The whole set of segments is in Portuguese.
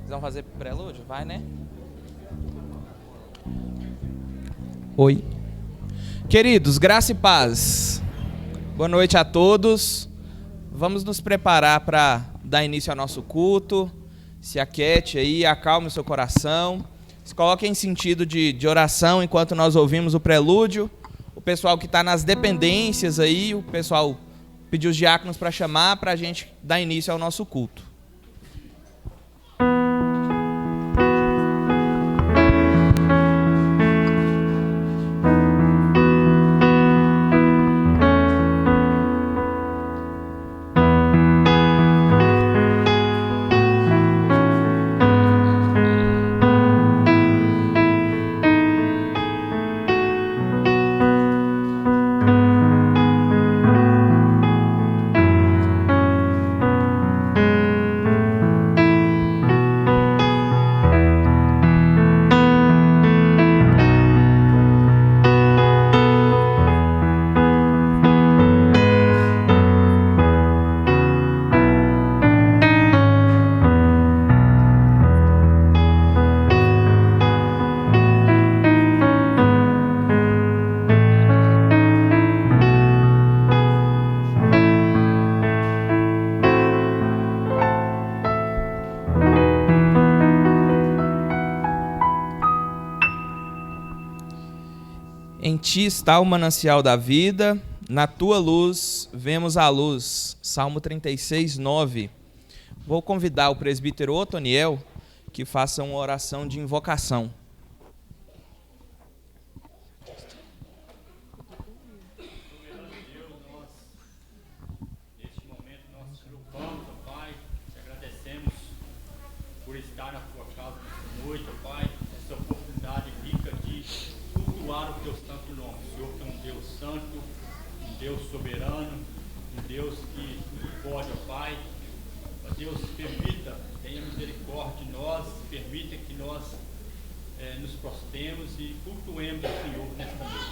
Vocês vão fazer prelúdio? Vai, né? Oi. Queridos, graça e paz. Boa noite a todos. Vamos nos preparar para dar início ao nosso culto. Se aquiete aí, acalme o seu coração. Se coloque em sentido de oração enquanto nós ouvimos o prelúdio. O pessoal que está nas dependências aí, o pessoal pediu os diáconos para chamar para a gente dar início ao nosso culto. Em ti está o manancial da vida, na tua luz vemos a luz. Salmo 36, 9. Vou convidar o presbítero Otoniel que faça uma oração de invocação. Neste momento nós te louvamos, ó Pai, te agradecemos por estar na tua casa nesta noite, ó Pai, essa oportunidade rica de cultuar o teu santo nome. O Senhor que é um Deus santo, um Deus soberano, um Deus que tudo pode, ó Pai. Ó Deus, permita, tenha misericórdia de nós, permita que nós nos prostemos e cultuemos o Senhor nesta noite.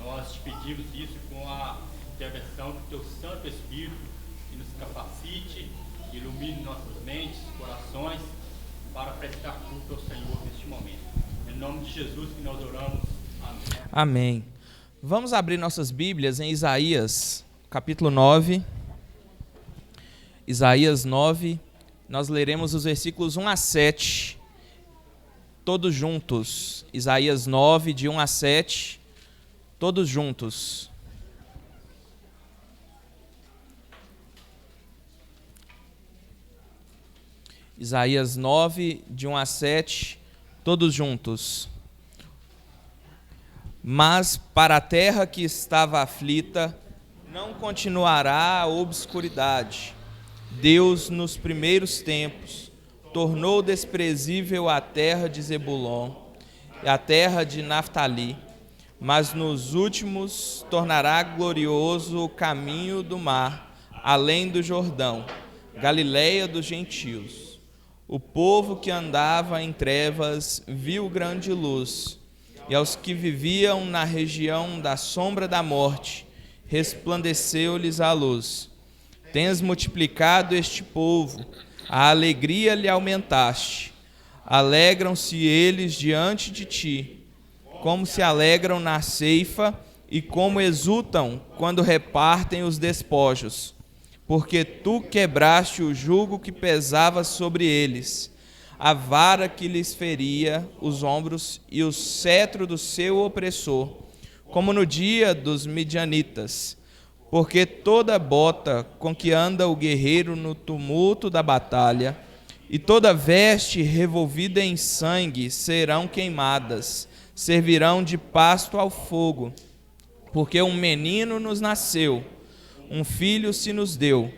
Nós te pedimos isso com a intervenção do teu Santo Espírito, que nos capacite, que ilumine nossas mentes, corações, para prestar culto ao Senhor neste momento. Em nome de Jesus que nós oramos. Amém. Amém. Vamos abrir nossas Bíblias em Isaías, capítulo 9. Isaías 9, nós leremos os versículos 1 a 7, todos juntos. Isaías 9, de 1 a 7, todos juntos. Isaías 9, de 1 a 7, todos juntos. Mas para a terra que estava aflita, não continuará a obscuridade. Deus, nos primeiros tempos, tornou desprezível a terra de Zebulon e a terra de Naftali, mas nos últimos tornará glorioso o caminho do mar, além do Jordão, Galileia dos gentios. O povo que andava em trevas viu grande luz, e aos que viviam na região da sombra da morte, resplandeceu-lhes a luz. Tens multiplicado este povo, a alegria lhe aumentaste. Alegram-se eles diante de ti, como se alegram na ceifa e como exultam quando repartem os despojos. Porque tu quebraste o jugo que pesava sobre eles, a vara que lhes feria os ombros e o cetro do seu opressor, como no dia dos midianitas. Porque toda bota com que anda o guerreiro no tumulto da batalha, e toda veste revolvida em sangue serão queimadas, servirão de pasto ao fogo. Porque um menino nos nasceu, um filho se nos deu,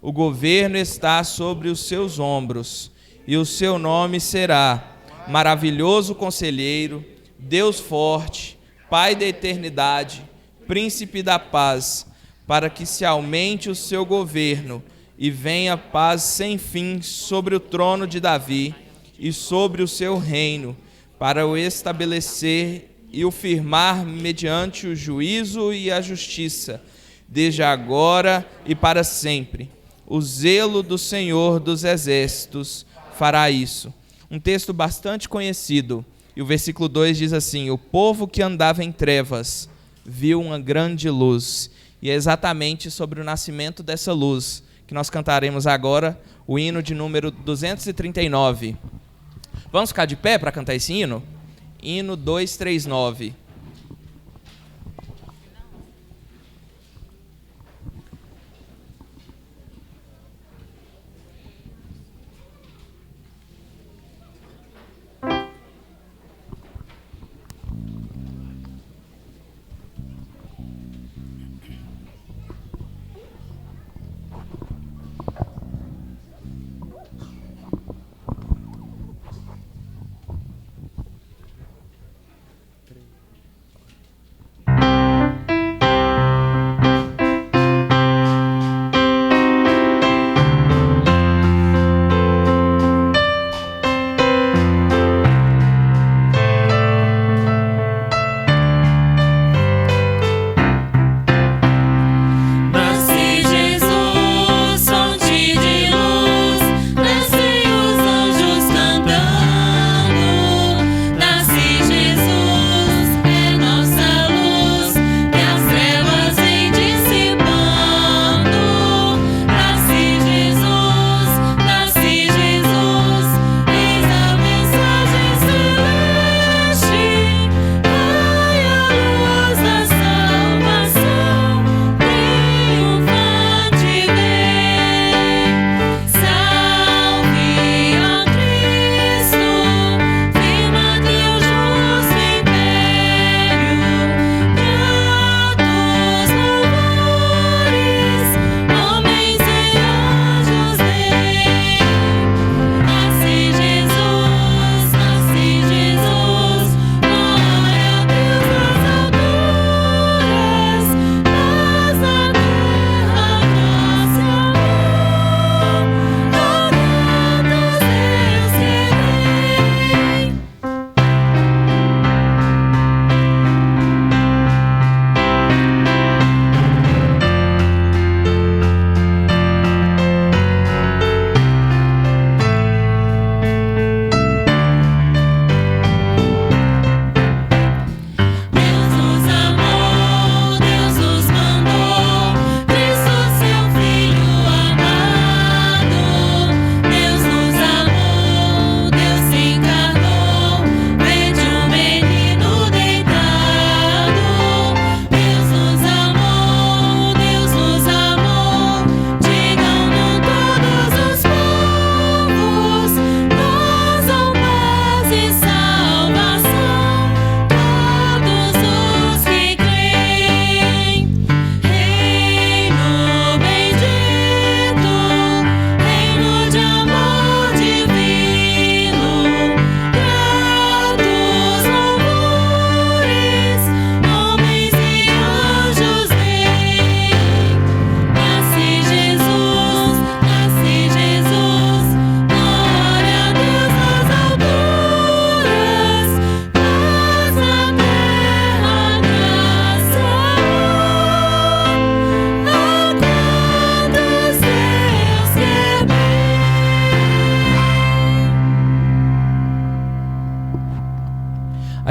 o governo está sobre os seus ombros, e o seu nome será Maravilhoso Conselheiro, Deus Forte, Pai da Eternidade, Príncipe da Paz, para que se aumente o seu governo e venha paz sem fim sobre o trono de Davi e sobre o seu reino, para o estabelecer e o firmar mediante o juízo e a justiça, desde agora e para sempre. O zelo do Senhor dos Exércitos fará isso. Um texto bastante conhecido. E o versículo 2 diz assim: o povo que andava em trevas viu uma grande luz. E é exatamente sobre o nascimento dessa luz que nós cantaremos agora o hino de número 239. Vamos ficar de pé para cantar esse hino? Hino 239.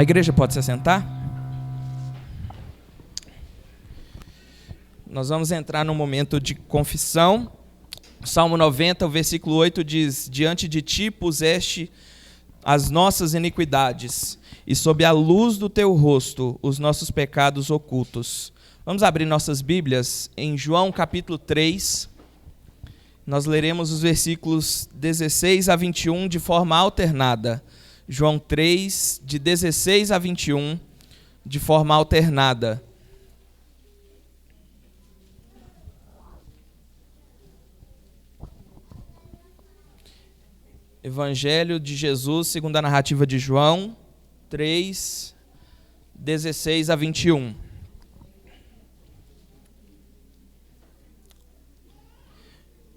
A igreja pode se assentar? Nós vamos entrar no momento de confissão. Salmo 90, o versículo 8 diz: diante de ti puseste as nossas iniquidades, e sob a luz do teu rosto os nossos pecados ocultos. Vamos abrir nossas Bíblias em João capítulo 3. Nós leremos os versículos 16 a 21 de forma alternada. João 3, de 16 a 21, de forma alternada. Evangelho de Jesus, segundo a narrativa de João 3, 16 a 21.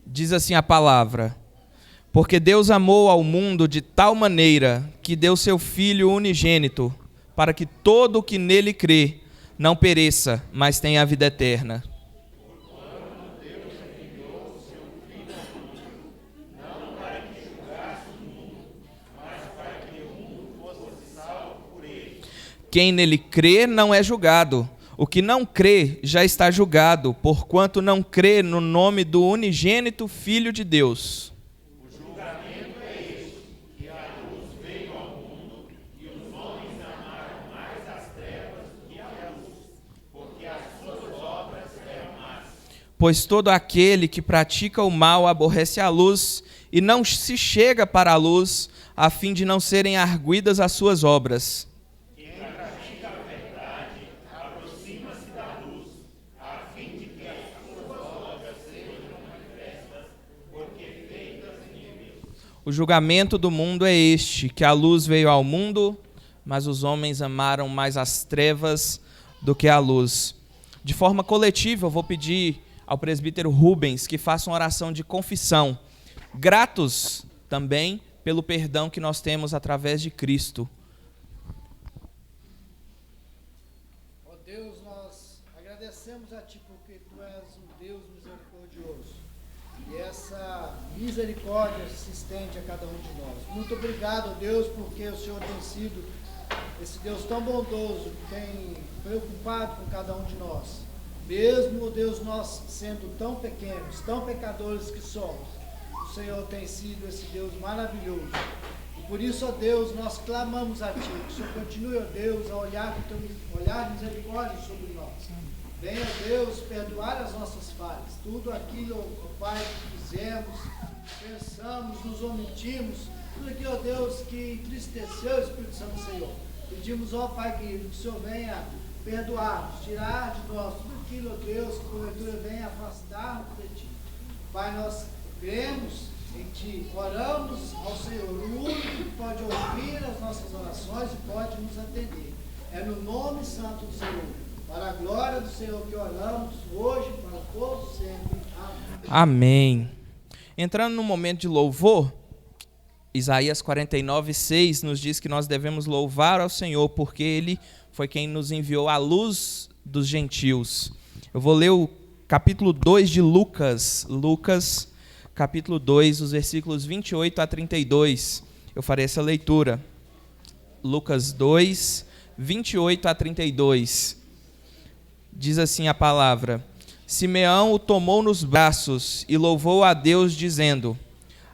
Diz assim a palavra: porque Deus amou ao mundo de tal maneira que deu seu Filho unigênito, para que todo o que nele crê não pereça, mas tenha a vida eterna. Deus enviou seu Filho ao mundo, não para que julgasse o quem nele crê não é julgado. O que não crê já está julgado, porquanto não crê no nome do unigênito Filho de Deus. O julgamento é este, que a luz veio ao mundo, e os homens amaram mais as trevas do que a luz, porque as suas obras eram más. Pois todo aquele que pratica o mal aborrece a luz, e não se chega para a luz, a fim de não serem arguidas as suas obras. O julgamento do mundo é este, que a luz veio ao mundo, mas os homens amaram mais as trevas do que a luz. De forma coletiva, eu vou pedir ao presbítero Rubens que faça uma oração de confissão, gratos também pelo perdão que nós temos através de Cristo. Ó Deus, nós agradecemos a Ti porque Tu és um Deus misericordioso. E essa misericórdia se estende a cada um de nós. Muito obrigado, Deus, porque o Senhor tem sido esse Deus tão bondoso, que tem preocupado com cada um de nós. Mesmo, Deus, nós sendo tão pequenos, tão pecadores que somos, o Senhor tem sido esse Deus maravilhoso. E por isso, ó Deus, nós clamamos a Ti, que o Senhor continue, ó Deus, a olhar com Teu olhar de misericórdia sobre nós. Venha, Deus, perdoar as nossas falhas, tudo aquilo, ó Pai, que fizemos, pensamos, nos omitimos, tudo aquilo, ó Deus, que entristeceu o Espírito Santo do Senhor. Pedimos, ó Pai querido, que o Senhor venha perdoar-nos, tirar de nós tudo aquilo, ó Deus, que porventura venha afastar-nos de Ti. Pai, nós cremos em Ti, oramos ao Senhor, o único que pode ouvir as nossas orações e pode nos atender. É no nome santo do Senhor, para a glória do Senhor que oramos, hoje e para todos sempre. Amém. Amém. Entrando no momento de louvor, Isaías 49:6 nos diz que nós devemos louvar ao Senhor, porque Ele foi quem nos enviou a luz dos gentios. Eu vou ler o capítulo 2 de Lucas, capítulo 2, os versículos 28 a 32. Eu farei essa leitura. Lucas 2, 28 a 32. Diz assim a palavra: Simeão o tomou nos braços e louvou a Deus, dizendo: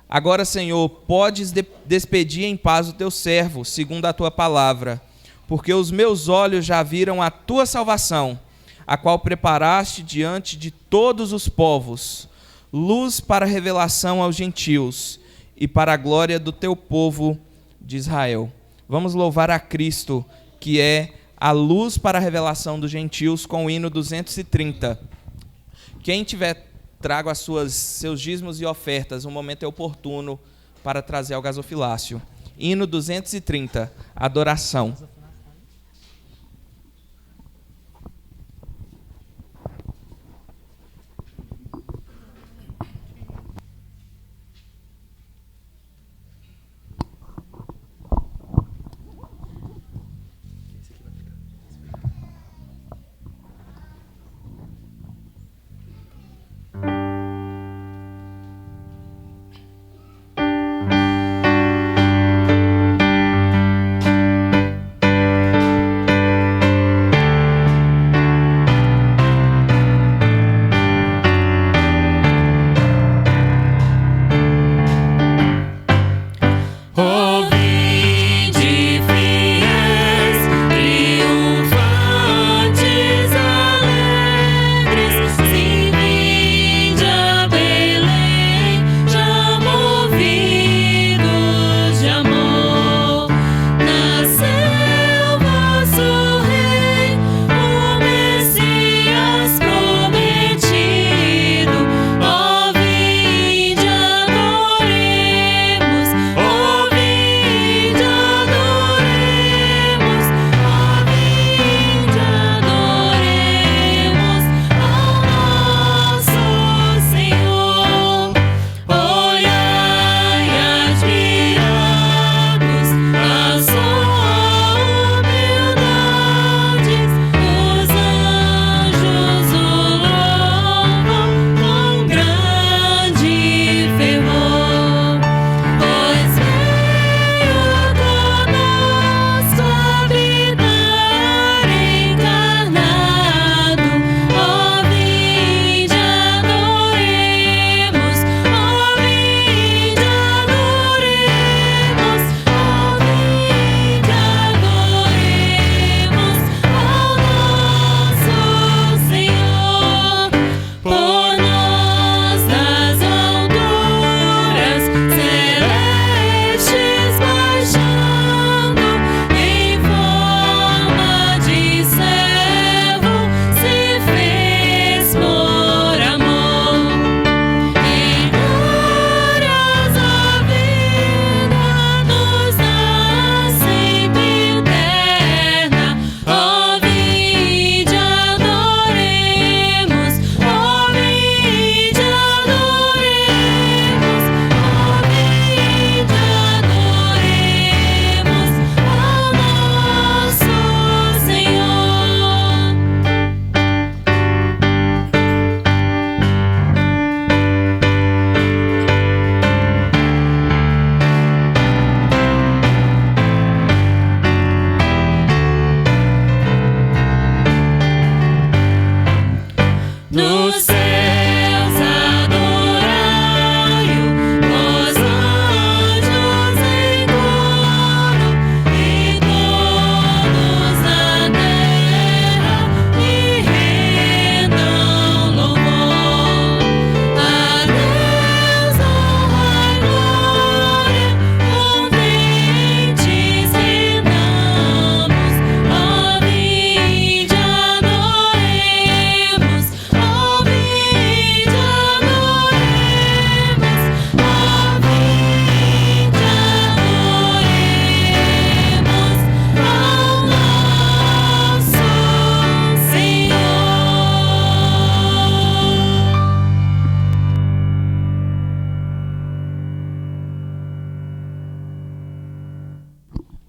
Agora, Senhor, podes despedir em paz o teu servo, segundo a tua palavra, porque os meus olhos já viram a tua salvação, a qual preparaste diante de todos os povos, luz para revelação aos gentios e para a glória do teu povo de Israel. Vamos louvar a Cristo, que é a luz para a revelação dos gentios, com o hino 230. Quem tiver, traga seus dízimos e ofertas, um momento é oportuno para trazer ao gasofilácio. Hino 230, adoração.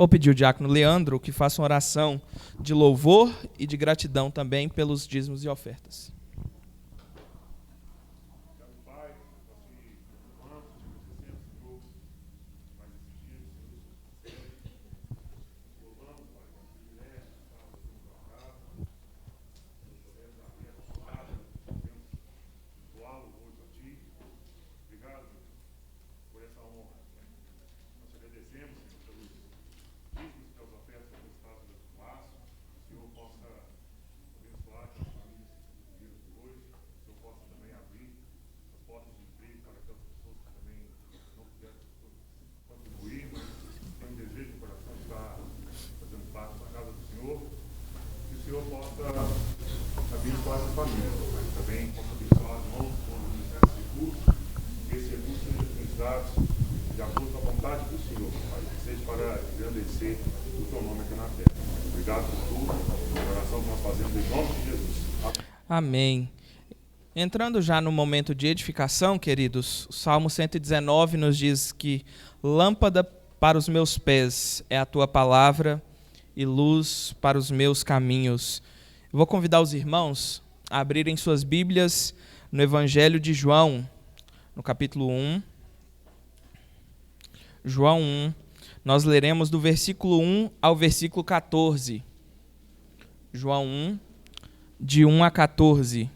Vou pedir o diácono Leandro que faça uma oração de louvor e de gratidão também pelos dízimos e ofertas. Amém. Entrando já no momento de edificação, queridos, o Salmo 119 nos diz que lâmpada para os meus pés é a tua palavra e luz para os meus caminhos. Eu vou convidar os irmãos a abrirem suas Bíblias no Evangelho de João, no capítulo 1. João 1, nós leremos do versículo 1 ao versículo 14. João 1, de 1 a 14.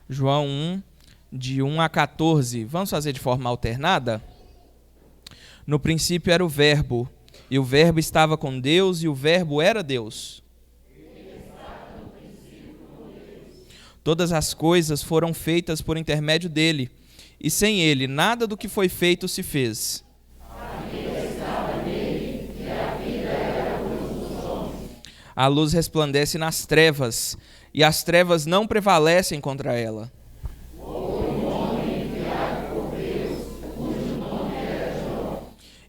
João 1, de 1 a 14. Vamos fazer de forma alternada? No princípio era o Verbo, e o Verbo estava com Deus, e o Verbo era Deus. Todas as coisas foram feitas por intermédio dele, e sem ele nada do que foi feito se fez. A luz resplandece nas trevas, e as trevas não prevalecem contra ela.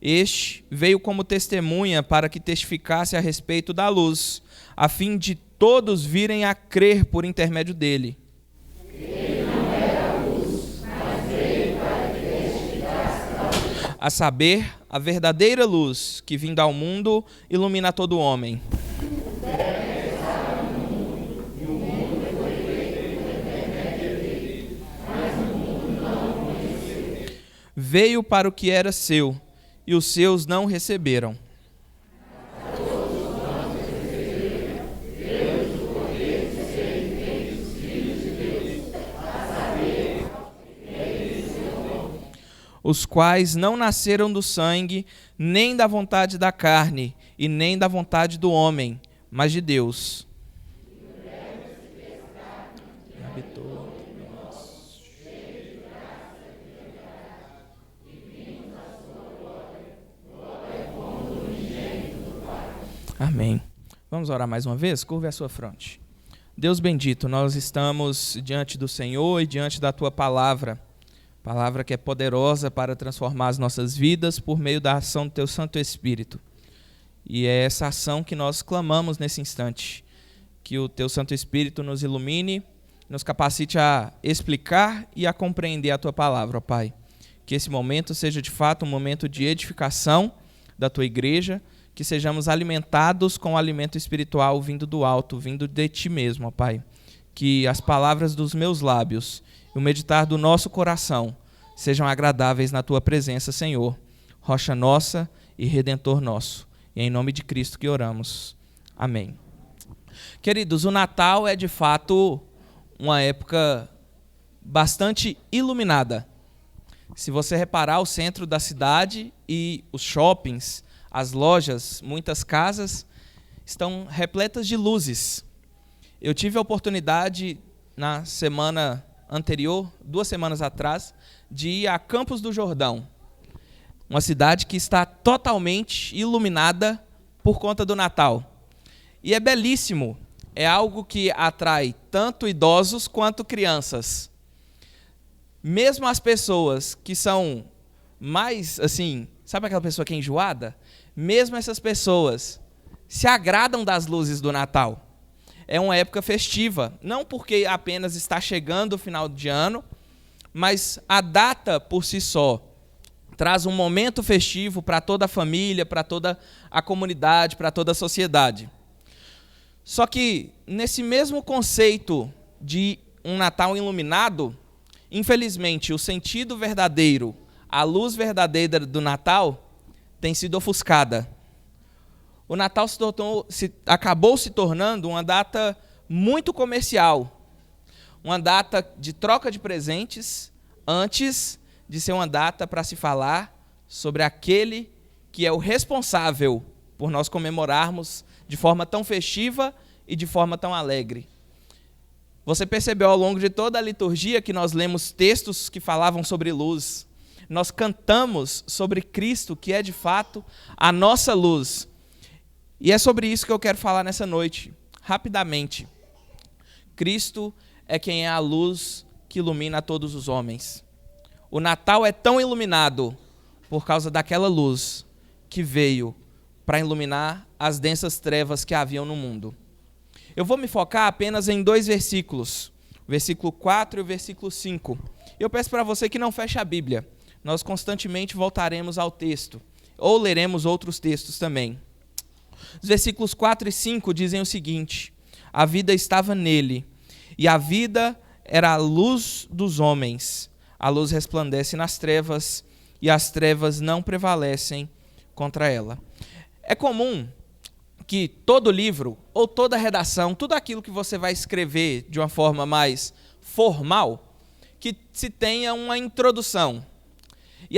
Este veio como testemunha para que testificasse a respeito da luz, a fim de todos virem a crer por intermédio dele. Ele não era a luz, mas veio para que testificasse a luz. A saber, a verdadeira luz que vindo ao mundo ilumina todo homem. Veio para o que era seu, e os seus não receberam. Os quais não nasceram do sangue, nem da vontade da carne, e nem da vontade do homem, mas de Deus. Amém. Vamos orar mais uma vez? Curve a sua fronte. Deus bendito, nós estamos diante do Senhor e diante da Tua palavra. Palavra que é poderosa para transformar as nossas vidas por meio da ação do Teu Santo Espírito. E é essa ação que nós clamamos nesse instante. Que o Teu Santo Espírito nos ilumine, nos capacite a explicar e a compreender a Tua palavra, ó Pai. Que esse momento seja de fato um momento de edificação da Tua igreja, que sejamos alimentados com o alimento espiritual vindo do alto, vindo de Ti mesmo, ó Pai. Que as palavras dos meus lábios e o meditar do nosso coração sejam agradáveis na Tua presença, Senhor, rocha nossa e redentor nosso. E é em nome de Cristo que oramos. Amém. Queridos, o Natal é de fato uma época bastante iluminada. Se você reparar, o centro da cidade e os shoppings, as lojas, muitas casas, estão repletas de luzes. Eu tive a oportunidade, na semana anterior, 2 semanas atrás, de ir a Campos do Jordão, uma cidade que está totalmente iluminada por conta do Natal. E é belíssimo, é algo que atrai tanto idosos quanto crianças. Mesmo as pessoas que são mais, assim, sabe aquela pessoa que é enjoada? Mesmo essas pessoas se agradam das luzes do Natal. é uma época festiva, não porque apenas está chegando o final de ano, mas a data por si só traz um momento festivo para toda a família, para toda a comunidade, para toda a sociedade. Só que, nesse mesmo conceito de um Natal iluminado, infelizmente, o sentido verdadeiro, a luz verdadeira do Natal tem sido ofuscada. O Natal acabou se tornando uma data muito comercial, uma data de troca de presentes, antes de ser uma data para se falar sobre aquele que é o responsável por nós comemorarmos de forma tão festiva e de forma tão alegre. Você percebeu ao longo de toda a liturgia que nós lemos textos que falavam sobre luz. Nós cantamos sobre Cristo, que é de fato a nossa luz. E é sobre isso que eu quero falar nessa noite, rapidamente. Cristo é quem é a luz que ilumina a todos os homens. O Natal é tão iluminado por causa daquela luz que veio para iluminar as densas trevas que haviam no mundo. Eu vou me focar apenas em 2 versículos, o versículo 4 e o versículo 5. Eu peço para você que não feche a Bíblia. Nós constantemente voltaremos ao texto, ou leremos outros textos também. Os versículos 4 e 5 dizem o seguinte: a vida estava nele, e a vida era a luz dos homens. A luz resplandece nas trevas, e as trevas não prevalecem contra ela. É comum que todo livro, ou toda redação, tudo aquilo que você vai escrever de uma forma mais formal, que se tenha uma introdução. E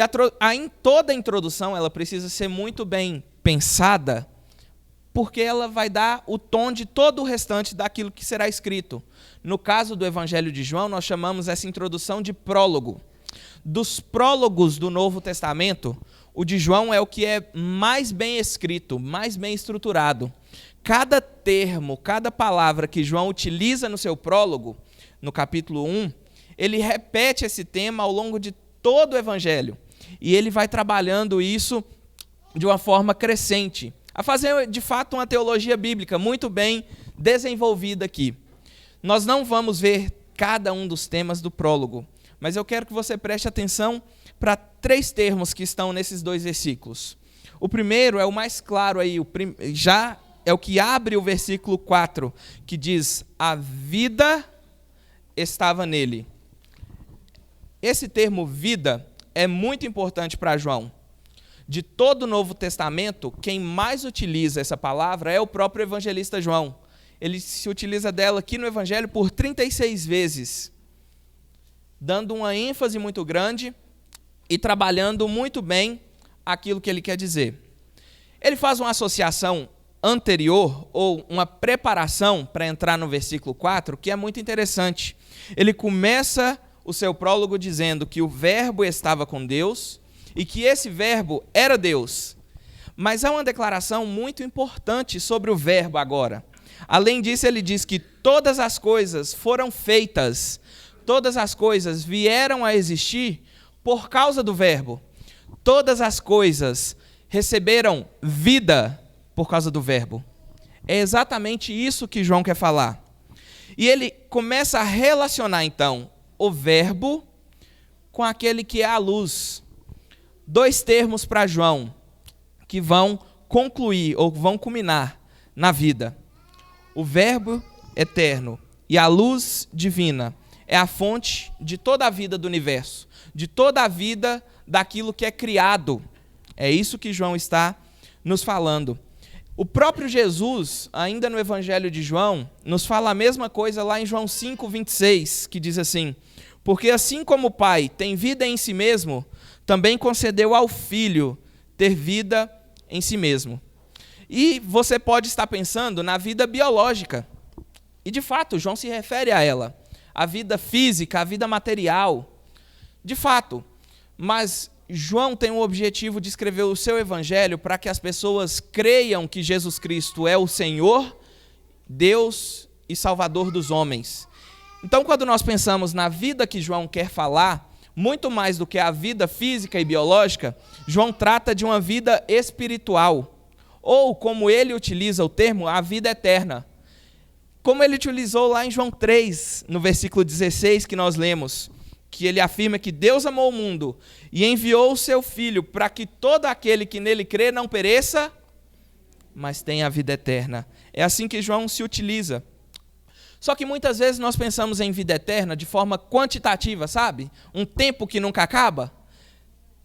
toda a introdução ela precisa ser muito bem pensada, porque ela vai dar o tom de todo o restante daquilo que será escrito. No caso do Evangelho de João, nós chamamos essa introdução de prólogo. Dos prólogos do Novo Testamento, o de João é o que é mais bem escrito, mais bem estruturado. Cada termo, cada palavra que João utiliza no seu prólogo, no capítulo 1, ele repete esse tema ao longo de todo o Evangelho. E ele vai trabalhando isso de uma forma crescente, a fazer, de fato, uma teologia bíblica muito bem desenvolvida aqui. Nós não vamos ver cada um dos temas do prólogo, mas eu quero que você preste atenção para 3 termos que estão nesses 2 versículos. O primeiro é o mais claro aí, já é o que abre o versículo 4, que diz: a vida estava nele. Esse termo vida é muito importante para João. De todo o Novo Testamento, quem mais utiliza essa palavra é o próprio evangelista João. Ele se utiliza dela aqui no Evangelho por 36 vezes, dando uma ênfase muito grande e trabalhando muito bem aquilo que ele quer dizer. Ele faz uma associação anterior, ou uma preparação para entrar no versículo 4, que é muito interessante. Ele começa o seu prólogo dizendo que o verbo estava com Deus e que esse verbo era Deus. Mas há uma declaração muito importante sobre o verbo agora. Além disso, ele diz que todas as coisas foram feitas, todas as coisas vieram a existir por causa do verbo. Todas as coisas receberam vida por causa do verbo. É exatamente isso que João quer falar. E ele começa a relacionar, então, o verbo com aquele que é a luz. 2 termos para João que vão concluir ou vão culminar na vida. O verbo eterno e a luz divina é a fonte de toda a vida do universo, de toda a vida daquilo que é criado. É isso que João está nos falando. O próprio Jesus, ainda no Evangelho de João, nos fala a mesma coisa lá em João 5:26, que diz assim: porque assim como o Pai tem vida em si mesmo, também concedeu ao Filho ter vida em si mesmo. E você pode estar pensando na vida biológica. E, de fato, João se refere a ela. A vida física, a vida material. De fato. Mas João tem o objetivo de escrever o seu evangelho para que as pessoas creiam que Jesus Cristo é o Senhor, Deus e Salvador dos homens. Então, quando nós pensamos na vida que João quer falar, muito mais do que a vida física e biológica, João trata de uma vida espiritual, ou, como ele utiliza o termo, a vida eterna. Como ele utilizou lá em João 3, no versículo 16 que nós lemos, que ele afirma que Deus amou o mundo e enviou o seu Filho para que todo aquele que nele crê não pereça, mas tenha a vida eterna. É assim que João se utiliza. Só que muitas vezes nós pensamos em vida eterna de forma quantitativa, sabe? Um tempo que nunca acaba.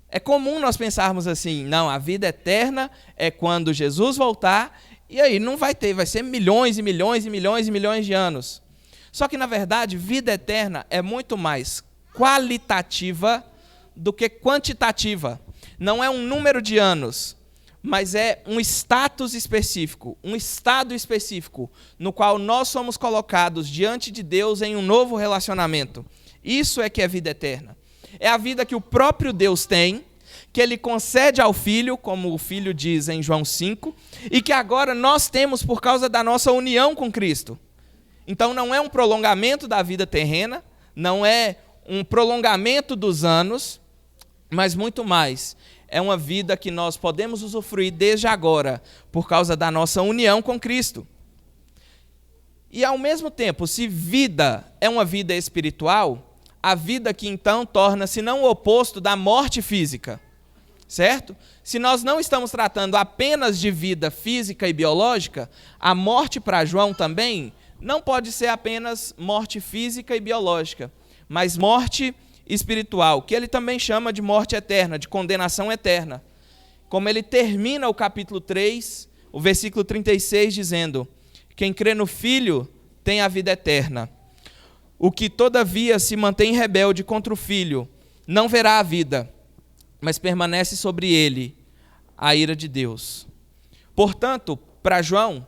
É comum nós pensarmos assim, não, a vida eterna é quando Jesus voltar, e aí não vai ter, vai ser milhões e milhões e milhões e milhões de anos. Só que, na verdade, vida eterna é muito mais qualitativa do que quantitativa. Não é um número de anos, mas é um status específico, um estado específico, no qual nós somos colocados diante de Deus em um novo relacionamento. Isso é que é vida eterna. É a vida que o próprio Deus tem, que ele concede ao Filho, como o Filho diz em João 5, e que agora nós temos por causa da nossa união com Cristo. Então não é um prolongamento da vida terrena, não é um prolongamento dos anos, mas muito mais. É uma vida que nós podemos usufruir desde agora, por causa da nossa união com Cristo. E ao mesmo tempo, se vida é uma vida espiritual, a vida que então torna-se não o oposto da morte física, certo? Se nós não estamos tratando apenas de vida física e biológica, a morte para João também não pode ser apenas morte física e biológica, mas morte espiritual, que ele também chama de morte eterna, de condenação eterna. Como ele termina o capítulo 3, o versículo 36, dizendo: quem crê no Filho tem a vida eterna. O que todavia se mantém rebelde contra o Filho não verá a vida, mas permanece sobre ele a ira de Deus. Portanto, para João,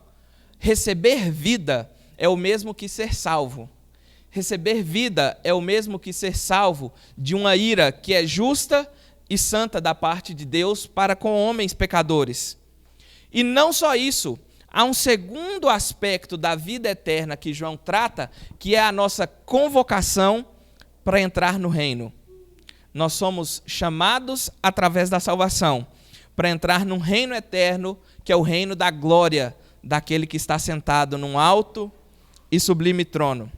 receber vida é o mesmo que ser salvo. Receber vida é o mesmo que ser salvo de uma ira que é justa e santa da parte de Deus para com homens pecadores. E não só isso, há um segundo aspecto da vida eterna que João trata, que é a nossa convocação para entrar no reino. Nós somos chamados através da salvação para entrar num reino eterno, que é o reino da glória daquele que está sentado num alto e sublime trono.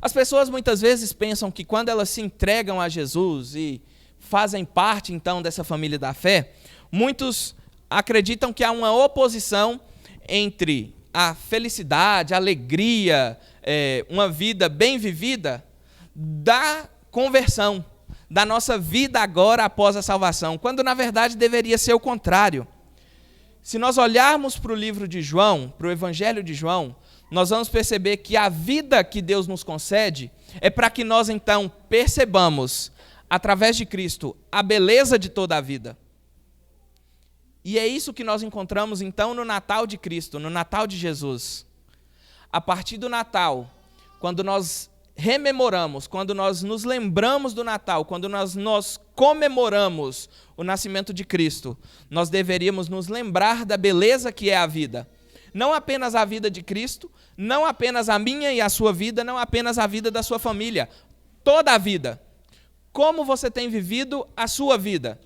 As pessoas muitas vezes pensam que quando elas se entregam a Jesus e fazem parte então dessa família da fé, muitos acreditam que há uma oposição entre a felicidade, a alegria, uma vida bem vivida da conversão, da nossa vida agora após a salvação, quando na verdade deveria ser o contrário. Se nós olharmos para o livro de João, para o Evangelho de João, nós vamos perceber que a vida que Deus nos concede é para que nós então percebamos, através de Cristo, a beleza de toda a vida. E é isso que nós encontramos então no Natal de Cristo, no Natal de Jesus. A partir do Natal, quando nós rememoramos, quando nós nos lembramos do Natal, quando nós comemoramos o nascimento de Cristo, nós deveríamos nos lembrar da beleza que é a vida. Não apenas a vida de Cristo, não apenas a minha e a sua vida, não apenas a vida da sua família, toda a vida. Como você tem vivido a sua vida?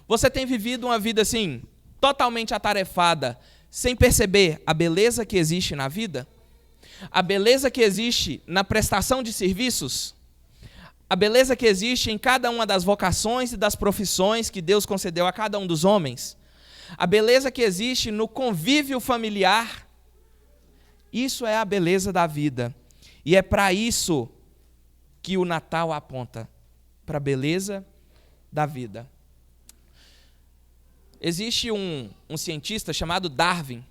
Você tem vivido uma vida assim, totalmente atarefada, sem perceber a beleza que existe na vida? A beleza que existe na prestação de serviços? A beleza que existe em cada uma das vocações e das profissões que Deus concedeu a cada um dos homens? A beleza que existe no convívio familiar? Isso é a beleza da vida. E é para isso que o Natal aponta, para a beleza da vida. Existe um cientista chamado Darwin.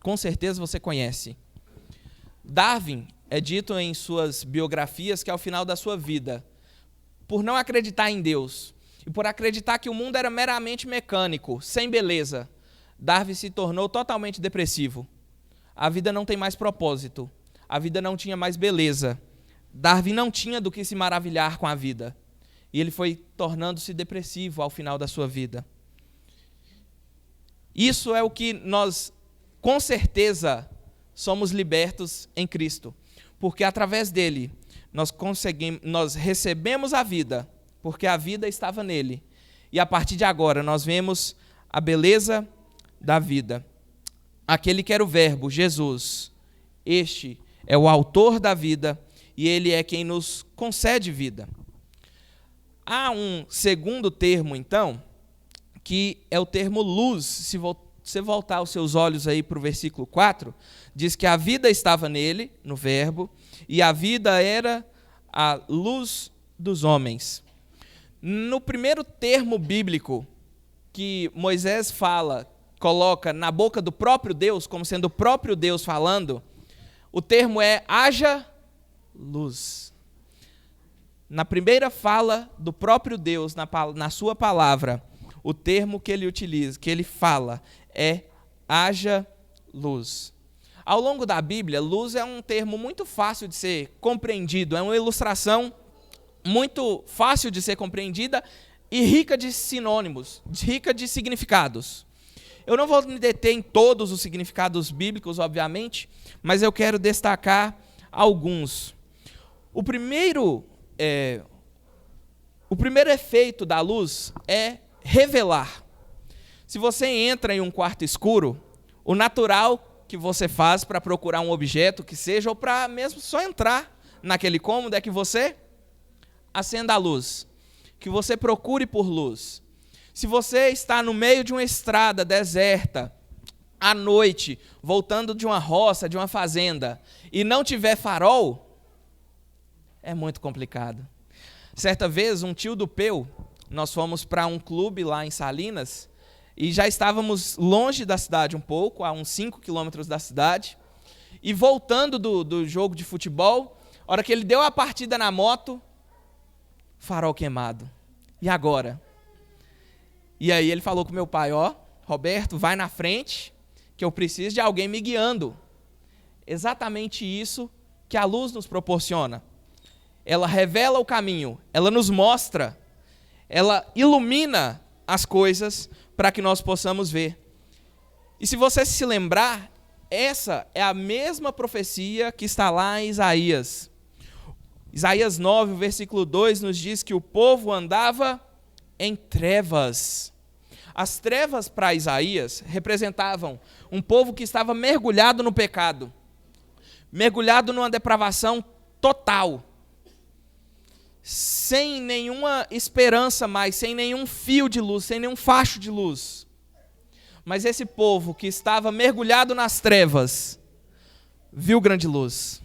Com certeza você conhece. Darwin é dito em suas biografias que ao final da sua vida, por não acreditar em Deus, e por acreditar que o mundo era meramente mecânico, sem beleza, Darwin se tornou totalmente depressivo. A vida não tem mais propósito. A vida não tinha mais beleza. Darwin não tinha do que se maravilhar com a vida. E ele foi tornando-se depressivo ao final da sua vida. Isso é o que nós, com certeza, somos libertos em Cristo. Porque através dele, nós recebemos a vida, porque a vida estava nele. E a partir de agora, nós vemos a beleza da vida. aquele que era o Verbo, Jesus. Este é o autor da vida e ele é quem nos concede vida. Há um segundo termo, então, que é o termo luz. Se você voltar os seus olhos aí para o versículo 4, diz que a vida estava nele, no Verbo, e a vida era a luz dos homens. No primeiro termo bíblico que Moisés coloca na boca do próprio Deus, como sendo o próprio Deus falando, o termo é haja luz. Na primeira fala do próprio Deus, na sua palavra, o termo que ele utiliza, que ele fala, é haja luz. Ao longo da Bíblia, luz é um termo muito fácil de ser compreendido, é uma ilustração muito fácil de ser compreendida e rica de sinônimos, rica de significados. Eu não vou me deter em todos os significados bíblicos, obviamente, mas eu quero destacar alguns. O primeiro efeito da luz é revelar. Se você entra em um quarto escuro, o natural que você faz para procurar um objeto que seja, ou para mesmo só entrar naquele cômodo, é que você acenda a luz, que você procure por luz. Se você está no meio de uma estrada deserta, à noite, voltando de uma roça, de uma fazenda, e não tiver farol, é muito complicado. Certa vez, um tio do Peu, nós fomos para um clube lá em Salinas, e já estávamos longe da cidade um pouco, a uns 5 quilômetros da cidade, e voltando do jogo de futebol, a hora que ele deu a partida na moto, farol queimado. E agora? E aí ele falou com meu pai, Roberto, vai na frente, que eu preciso de alguém me guiando. Exatamente isso que a luz nos proporciona. Ela revela o caminho, ela nos mostra, ela ilumina as coisas para que nós possamos ver. E se você se lembrar, essa é a mesma profecia que está lá em Isaías. Isaías 9, versículo 2, nos diz que o povo andava em trevas. As trevas para Isaías representavam um povo que estava mergulhado no pecado, mergulhado numa depravação total, sem nenhuma esperança mais, sem nenhum fio de luz, sem nenhum facho de luz. Mas esse povo que estava mergulhado nas trevas, viu grande luz.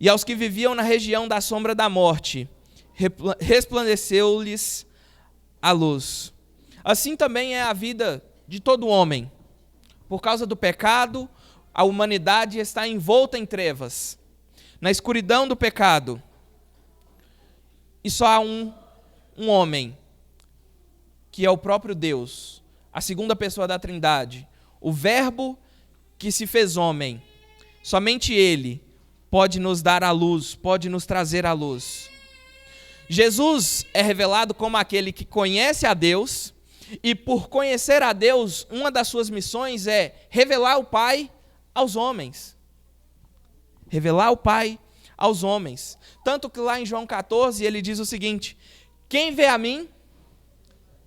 E aos que viviam na região da sombra da morte, resplandeceu-lhes a luz. Assim também é a vida de todo homem. Por causa do pecado, a humanidade está envolta em trevas, na escuridão do pecado. E só há um homem, que é o próprio Deus, a segunda pessoa da Trindade, o Verbo que se fez homem. Somente Ele pode nos dar a luz, pode nos trazer a luz. Jesus é revelado como aquele que conhece a Deus, e por conhecer a Deus, uma das suas missões é revelar o Pai aos homens. Revelar o Pai aos homens. Tanto que lá em João 14 ele diz o seguinte: quem vê a mim,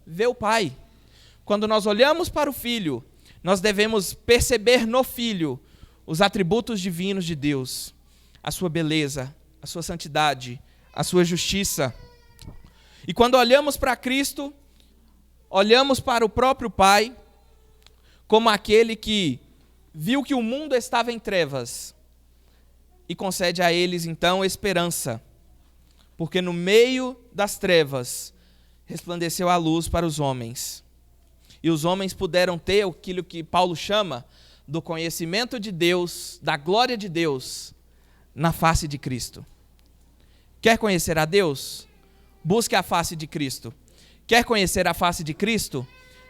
vê o Pai. Quando nós olhamos para o Filho, nós devemos perceber no Filho os atributos divinos de Deus, a sua beleza, a sua santidade, a sua justiça. E quando olhamos para Cristo, olhamos para o próprio Pai como aquele que viu que o mundo estava em trevas e concede a eles, então, esperança. Porque no meio das trevas resplandeceu a luz para os homens. E os homens puderam ter aquilo que Paulo chama do conhecimento de Deus, da glória de Deus, na face de Cristo. Quer conhecer a Deus? Busque a face de Cristo. Quer conhecer a face de Cristo?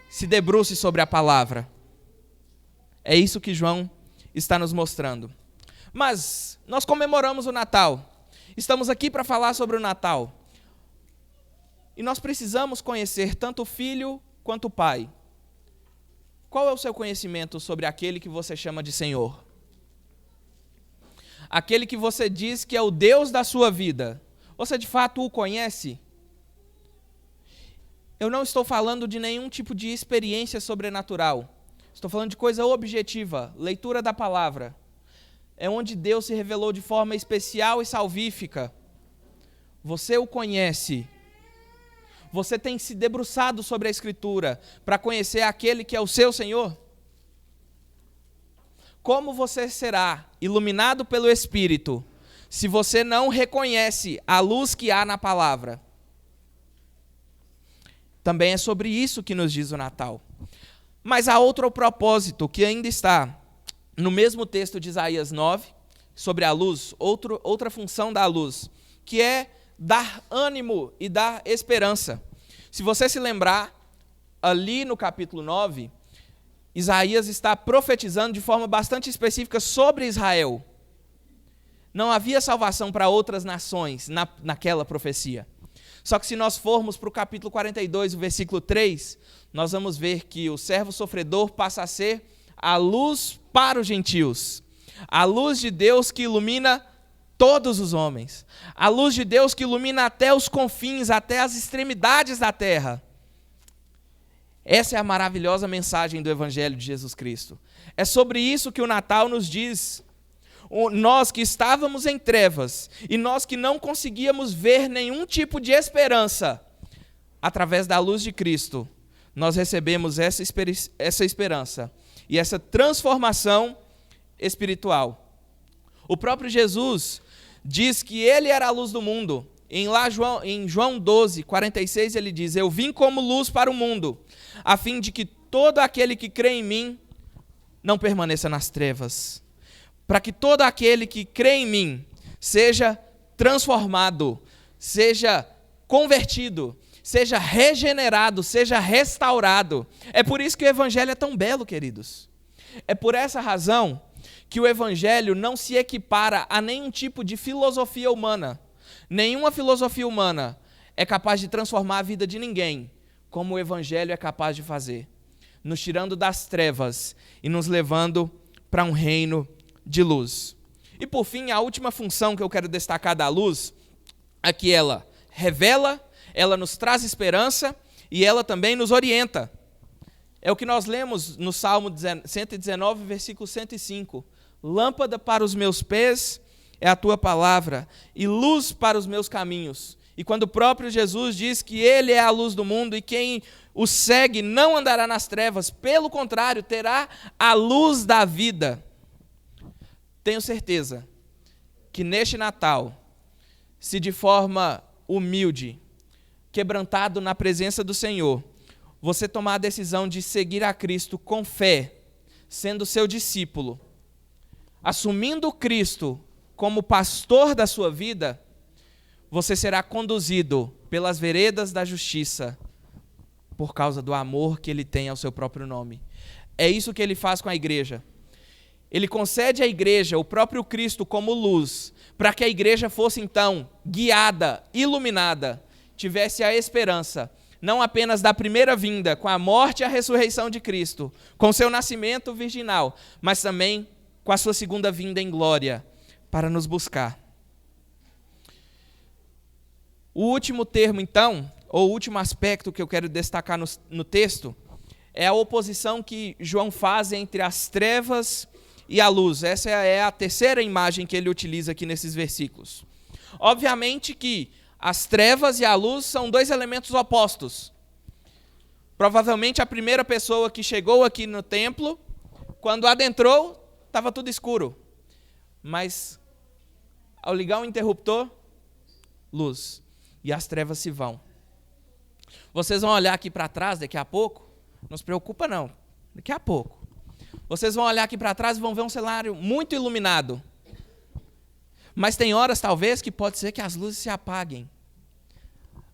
Se debruce sobre a palavra. É isso que João está nos mostrando. Mas nós comemoramos o Natal. Estamos aqui para falar sobre o Natal. E nós precisamos conhecer tanto o Filho quanto o Pai. Qual é o seu conhecimento sobre aquele que você chama de Senhor? Aquele que você diz que é o Deus da sua vida. Você de fato o conhece? Eu não estou falando de nenhum tipo de experiência sobrenatural, Estou falando de coisa objetiva, leitura da palavra. É onde Deus se revelou de forma especial e salvífica. Você o conhece. Você tem se debruçado sobre a Escritura para conhecer aquele que é o seu Senhor? Como você será iluminado pelo Espírito se você não reconhece a luz que há na palavra? Também é sobre isso que nos diz o Natal. Mas há outro propósito que ainda está no mesmo texto de Isaías 9, sobre a luz, outra função da luz, que é dar ânimo e dar esperança. Se você se lembrar, ali no capítulo 9, Isaías está profetizando de forma bastante específica sobre Israel. Não havia salvação para outras nações naquela profecia. Só que se nós formos para o capítulo 42, o versículo 3, nós vamos ver que o servo sofredor passa a ser a luz para os gentios. A luz de Deus que ilumina todos os homens. A luz de Deus que ilumina até os confins, até as extremidades da terra. Essa é a maravilhosa mensagem do Evangelho de Jesus Cristo. É sobre isso que o Natal nos diz. Nós que estávamos em trevas e nós que não conseguíamos ver nenhum tipo de esperança, através da luz de Cristo, nós recebemos essa esperança e essa transformação espiritual. O próprio Jesus diz que ele era a luz do mundo. Em João 12, 46, ele diz: eu vim como luz para o mundo, a fim de que todo aquele que crê em mim não permaneça nas trevas. Para que todo aquele que crê em mim seja transformado, seja convertido, seja regenerado, seja restaurado. É por isso que o Evangelho é tão belo, queridos. É por essa razão que o Evangelho não se equipara a nenhum tipo de filosofia humana. Nenhuma filosofia humana é capaz de transformar a vida de ninguém, como o Evangelho é capaz de fazer, nos tirando das trevas e nos levando para um reino de luz. E por fim, a última função que eu quero destacar da luz é que ela revela, ela nos traz esperança e ela também nos orienta. É o que nós lemos no Salmo 119, versículo 105. Lâmpada para os meus pés é a tua palavra e luz para os meus caminhos. E quando o próprio Jesus diz que ele é a luz do mundo e quem o segue não andará nas trevas, pelo contrário, terá a luz da vida. Tenho certeza que neste Natal, se de forma humilde, quebrantado na presença do Senhor, você tomar a decisão de seguir a Cristo com fé, sendo seu discípulo, assumindo Cristo como pastor da sua vida, você será conduzido pelas veredas da justiça, por causa do amor que ele tem ao seu próprio nome. É isso que ele faz com a igreja. Ele concede à igreja o próprio Cristo como luz, para que a igreja fosse então guiada, iluminada, tivesse a esperança, não apenas da primeira vinda, com a morte e a ressurreição de Cristo, com seu nascimento virginal, mas também com a sua segunda vinda em glória, para nos buscar. O último termo, então, ou o último aspecto que eu quero destacar no texto, é a oposição que João faz entre as trevas e a luz. Essa é a terceira imagem que ele utiliza aqui nesses versículos. Obviamente que as trevas e a luz são dois elementos opostos. Provavelmente a primeira pessoa que chegou aqui no templo, quando adentrou, estava tudo escuro. Mas ao ligar o interruptor, luz. E as trevas se vão. Vocês vão olhar aqui para trás daqui a pouco. Não se preocupa não. Daqui a pouco. Vocês vão olhar aqui para trás e vão ver um cenário muito iluminado. Mas tem horas, talvez, que pode ser que as luzes se apaguem.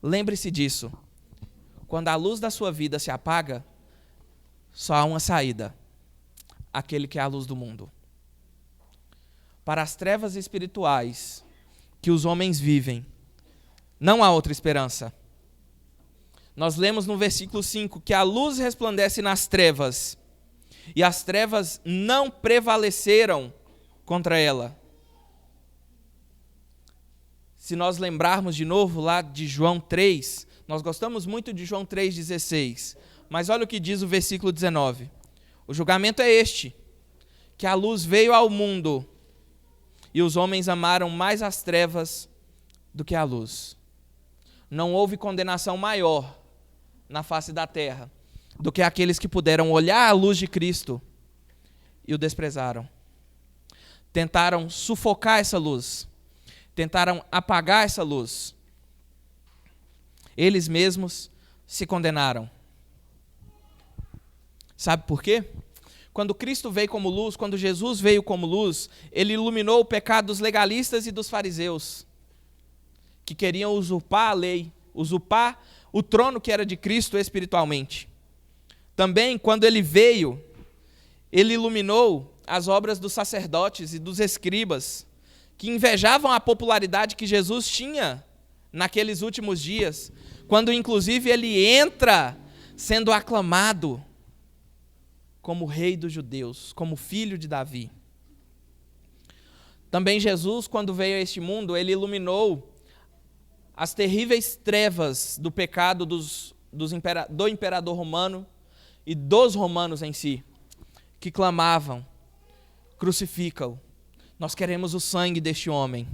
Lembre-se disso. Quando a luz da sua vida se apaga, só há uma saída. Aquele que é a luz do mundo. Para as trevas espirituais que os homens vivem, não há outra esperança. Nós lemos no versículo 5 que a luz resplandece nas trevas, e as trevas não prevaleceram contra ela. Se nós lembrarmos de novo lá de João 3, nós gostamos muito de João 3,16, mas olha o que diz o versículo 19. O julgamento é este, que a luz veio ao mundo e os homens amaram mais as trevas do que a luz. Não houve condenação maior na face da terra do que aqueles que puderam olhar a luz de Cristo e o desprezaram. Tentaram sufocar essa luz, tentaram apagar essa luz. Eles mesmos se condenaram. Sabe por quê? Quando Cristo veio como luz, quando Jesus veio como luz, ele iluminou o pecado dos legalistas e dos fariseus, que queriam usurpar a lei, usurpar o trono que era de Cristo espiritualmente. Também, quando ele veio, ele iluminou as obras dos sacerdotes e dos escribas, que invejavam a popularidade que Jesus tinha naqueles últimos dias, quando inclusive ele entra sendo aclamado como rei dos judeus, como filho de Davi. Também Jesus, quando veio a este mundo, ele iluminou as terríveis trevas do pecado do imperador romano e dos romanos em si, que clamavam: crucifica-o, nós queremos o sangue deste homem.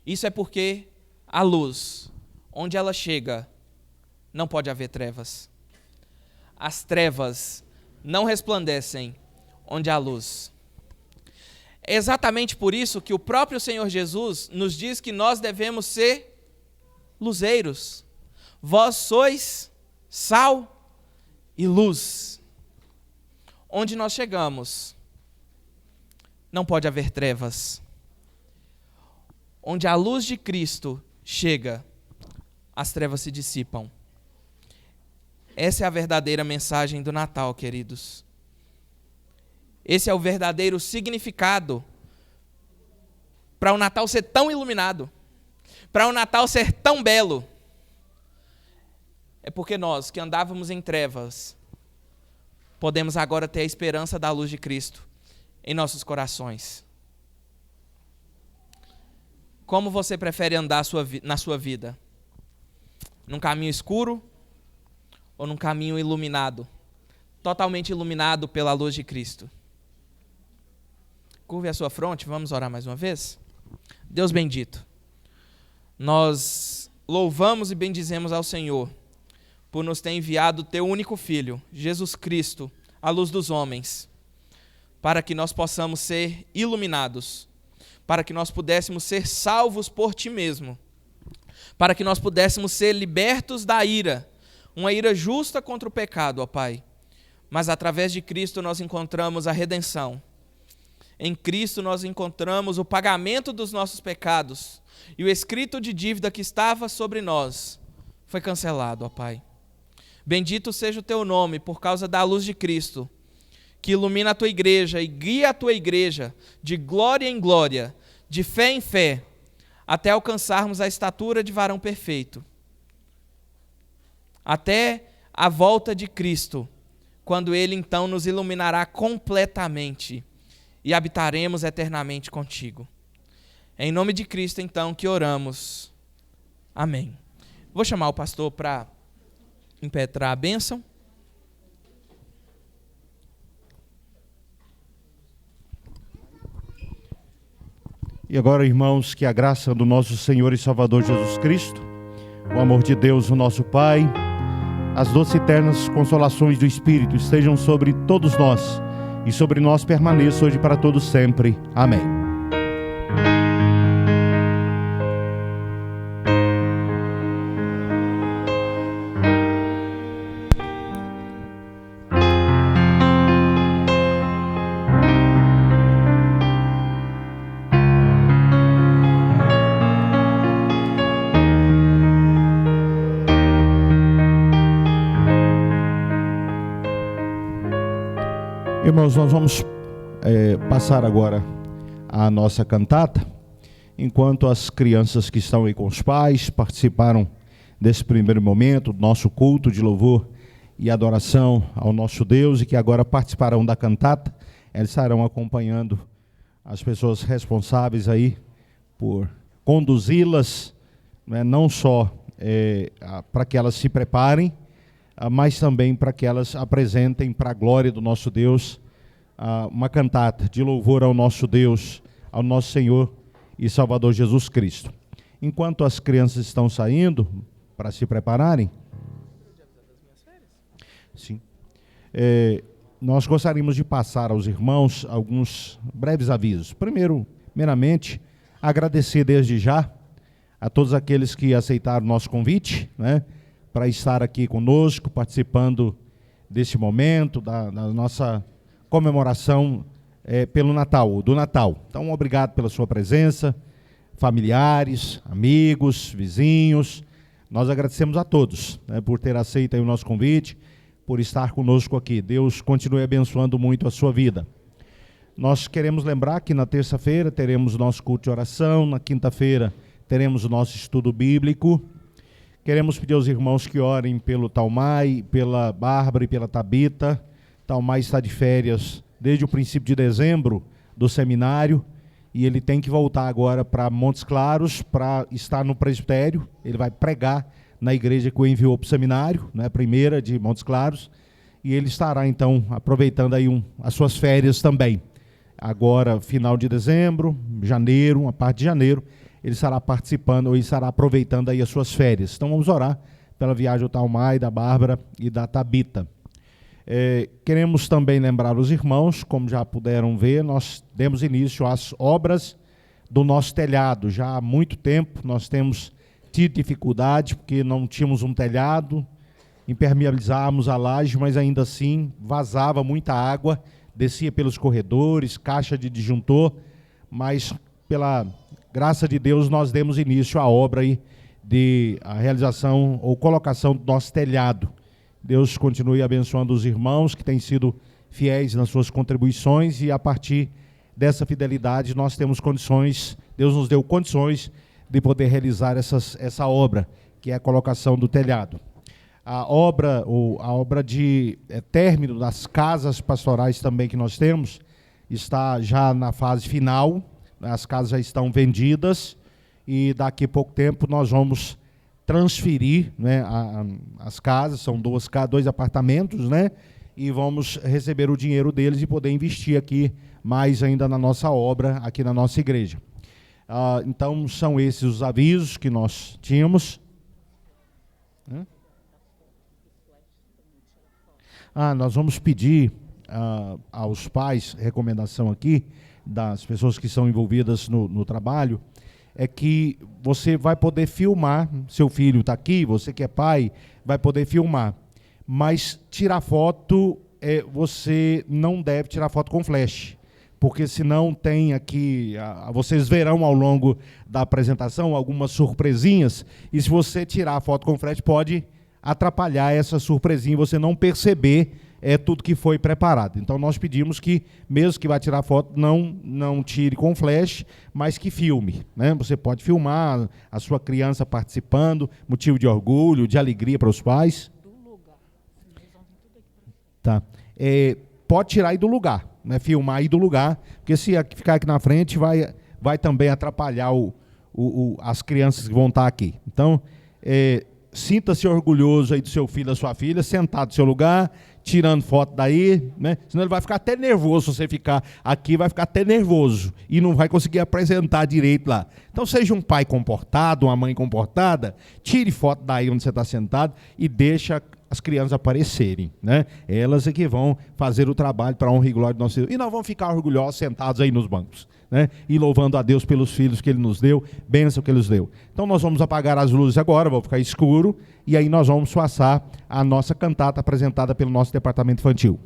Isso é porque a luz, onde ela chega, não pode haver trevas. As trevas não resplandecem onde há luz. É exatamente por isso que o próprio Senhor Jesus nos diz que nós devemos ser luzeiros. Vós sois sal e luz. Onde nós chegamos, não pode haver trevas. Onde a luz de Cristo chega, as trevas se dissipam. Essa é a verdadeira mensagem do Natal, queridos. Esse é o verdadeiro significado para o Natal ser tão iluminado, para o Natal ser tão belo. É porque nós, que andávamos em trevas, podemos agora ter a esperança da luz de Cristo em nossos corações. Como você prefere andar na sua vida? Num caminho escuro ou num caminho iluminado? Totalmente iluminado pela luz de Cristo. Curve a sua fronte, vamos orar mais uma vez? Deus bendito, nós louvamos e bendizemos ao Senhor por nos ter enviado o teu único Filho, Jesus Cristo, a luz dos homens, para que nós possamos ser iluminados, para que nós pudéssemos ser salvos por ti mesmo, para que nós pudéssemos ser libertos da ira, uma ira justa contra o pecado, ó Pai. Mas através de Cristo nós encontramos a redenção. Em Cristo nós encontramos o pagamento dos nossos pecados, e o escrito de dívida que estava sobre nós foi cancelado, ó Pai. Bendito seja o teu nome por causa da luz de Cristo, que ilumina a tua igreja e guia a tua igreja de glória em glória, de fé em fé, até alcançarmos a estatura de varão perfeito. Até a volta de Cristo, quando Ele então nos iluminará completamente e habitaremos eternamente contigo. É em nome de Cristo, então, que oramos. Amém. Vou chamar o pastor para impetrar a bênção. E agora, irmãos, que a graça do nosso Senhor e Salvador Jesus Cristo, o amor de Deus, o nosso Pai, as doces e eternas consolações do Espírito estejam sobre todos nós e sobre nós permaneça hoje para todos sempre. Amém. Irmãos, nós vamos passar agora a nossa cantata, enquanto as crianças que estão aí com os pais participaram desse primeiro momento, do nosso culto de louvor e adoração ao nosso Deus, e que agora participarão da cantata. Eles estarão acompanhando as pessoas responsáveis aí por conduzi-las, né, não só para que elas se preparem, mas também para que elas apresentem para a glória do nosso Deus uma cantata de louvor ao nosso Deus, ao nosso Senhor e Salvador Jesus Cristo. Enquanto as crianças estão saindo para se prepararem, sim, nós gostaríamos de passar aos irmãos alguns breves avisos. Primeiramente, agradecer desde já a todos aqueles que aceitaram o nosso convite, né, para estar aqui conosco, participando desse momento, da nossa comemoração pelo Natal, do Natal. Então, obrigado pela sua presença, familiares, amigos, vizinhos. Nós agradecemos a todos, né, por ter aceito aí o nosso convite, por estar conosco aqui. Deus continue abençoando muito a sua vida. Nós queremos lembrar que na terça-feira teremos o nosso culto de oração, na quinta-feira teremos o nosso estudo bíblico. Queremos pedir aos irmãos que orem pelo Talmai, pela Bárbara e pela Tabita. Talmai está de férias desde o princípio de dezembro do seminário, e ele tem que voltar agora para Montes Claros para estar no presbitério. Ele vai pregar na igreja que o enviou para o seminário, né, primeira de Montes Claros, e ele estará então aproveitando aí as suas férias também. Agora, final de dezembro, janeiro, uma parte de janeiro, ele estará participando, ou estará aproveitando aí as suas férias. Então vamos orar pela viagem do Talmai, da Bárbara e da Tabita. Queremos também lembrar os irmãos, como já puderam ver, nós demos início às obras do nosso telhado. Já há muito tempo nós temos tido dificuldade, porque não tínhamos um telhado, impermeabilizávamos a laje, mas ainda assim vazava muita água, descia pelos corredores, caixa de disjuntor, mas pela graça de Deus nós demos início à obra aí de a realização ou colocação do nosso telhado. Deus continue abençoando os irmãos que têm sido fiéis nas suas contribuições, e a partir dessa fidelidade nós temos condições, Deus nos deu condições de poder realizar essa obra, que é a colocação do telhado. A obra de término das casas pastorais também que nós temos, está já na fase final, as casas já estão vendidas, e daqui a pouco tempo nós vamos transferir, né, as casas, são dois apartamentos, né, e vamos receber o dinheiro deles e poder investir aqui mais ainda na nossa obra, aqui na nossa igreja. Então, são esses os avisos que nós tínhamos. Nós vamos pedir aos pais, recomendação aqui, das pessoas que são envolvidas no trabalho, é que você vai poder filmar, seu filho está aqui, você que é pai, vai poder filmar, mas tirar foto, você não deve tirar foto com flash, porque senão tem aqui, vocês verão ao longo da apresentação algumas surpresinhas, e se você tirar a foto com flash pode atrapalhar essa surpresinha e você não perceber tudo que foi preparado. Então nós pedimos que, mesmo que vá tirar foto, não tire com flash, mas que filme, né? Você pode filmar a sua criança participando, motivo de orgulho, de alegria para os pais. Tá. Pode tirar aí do lugar, né? Filmar aí do lugar, porque se ficar aqui na frente vai também atrapalhar as crianças que vão estar aqui. Então, sinta-se orgulhoso aí do seu filho, da sua filha, sentado no seu lugar, tirando foto daí, né? Senão ele vai ficar até nervoso. Se você ficar aqui, vai ficar até nervoso e não vai conseguir apresentar direito lá. Então seja um pai comportado, uma mãe comportada, tire foto daí onde você está sentado e deixa as crianças aparecerem, né? Elas é que vão fazer o trabalho para a honra e glória do nosso Deus. E nós vamos ficar orgulhosos sentados aí nos bancos, né? E louvando a Deus pelos filhos que Ele nos deu, bênção que Ele nos deu. Então nós vamos apagar as luzes agora, vai ficar escuro, e aí nós vamos passar a nossa cantata apresentada pelo nosso departamento infantil.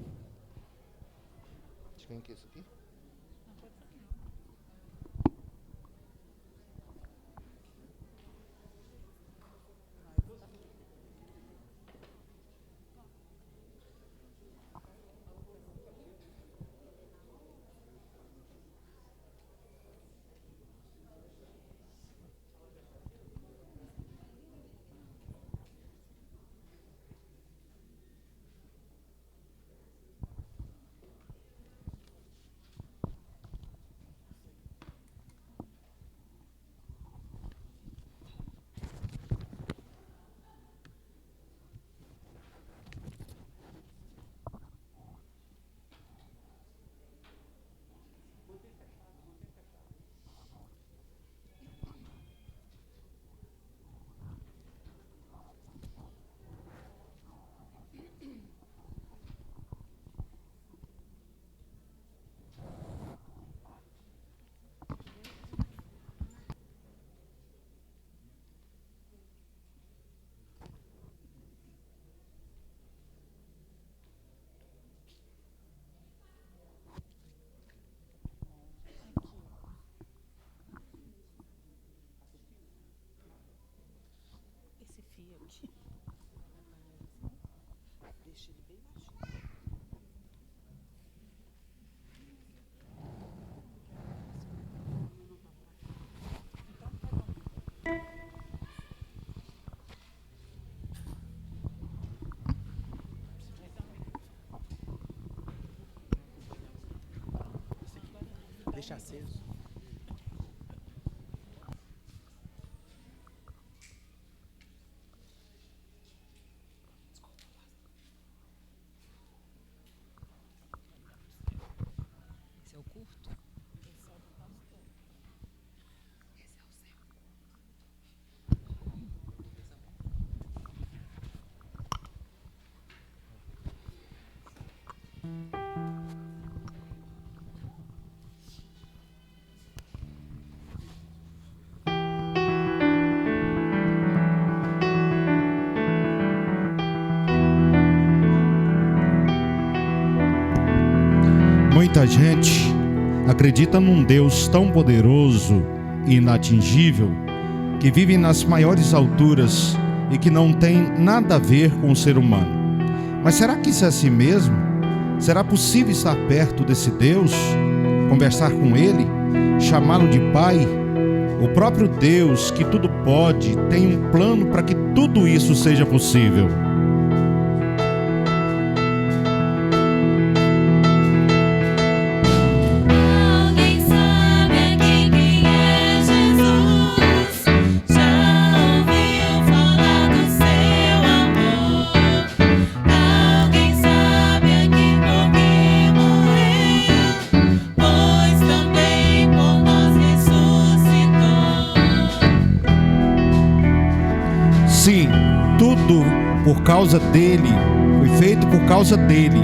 deixar aceso. Esse é o curto? Muita gente acredita num Deus tão poderoso e inatingível, que vive nas maiores alturas e que não tem nada a ver com o ser humano. Mas será que isso é assim mesmo? Será possível estar perto desse Deus, conversar com Ele, chamá-lo de Pai? O próprio Deus, que tudo pode, tem um plano para que tudo isso seja possível. Sim, tudo por causa dele, foi feito por causa dele,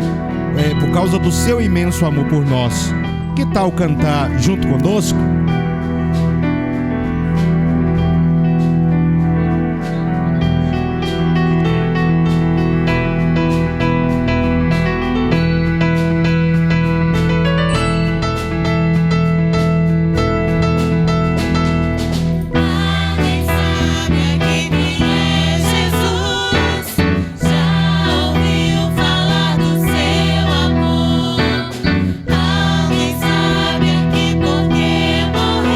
por causa do seu imenso amor por nós. Que tal cantar junto conosco? Alguém sabe aqui por que morreu?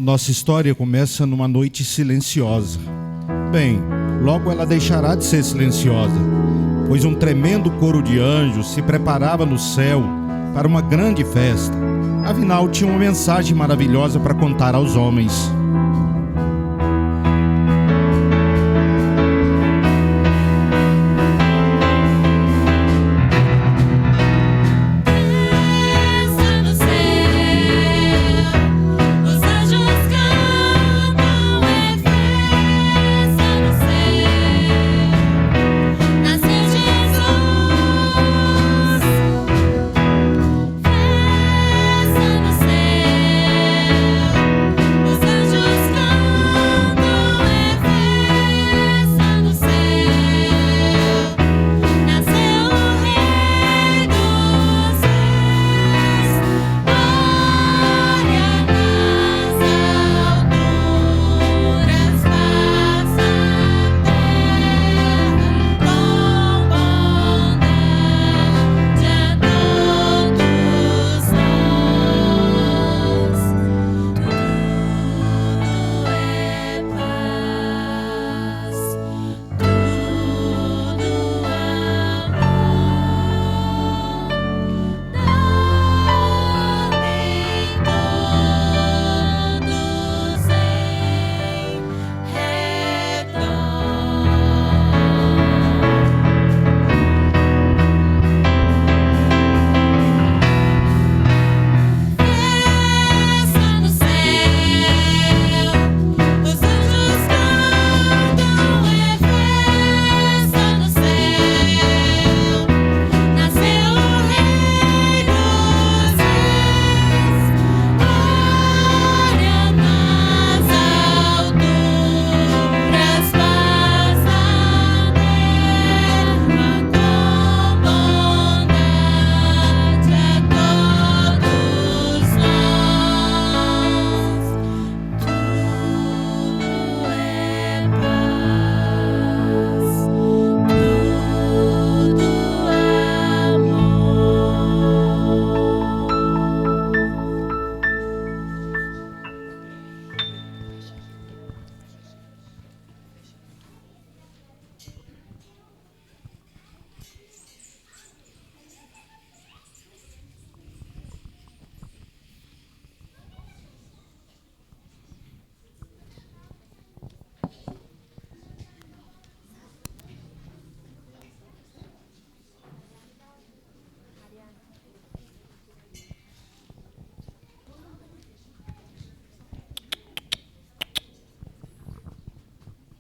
Nossa história começa numa noite silenciosa. Bem, logo ela deixará de ser silenciosa, pois um tremendo coro de anjos se preparava no céu para uma grande festa. Afinal, tinha uma mensagem maravilhosa para contar aos homens.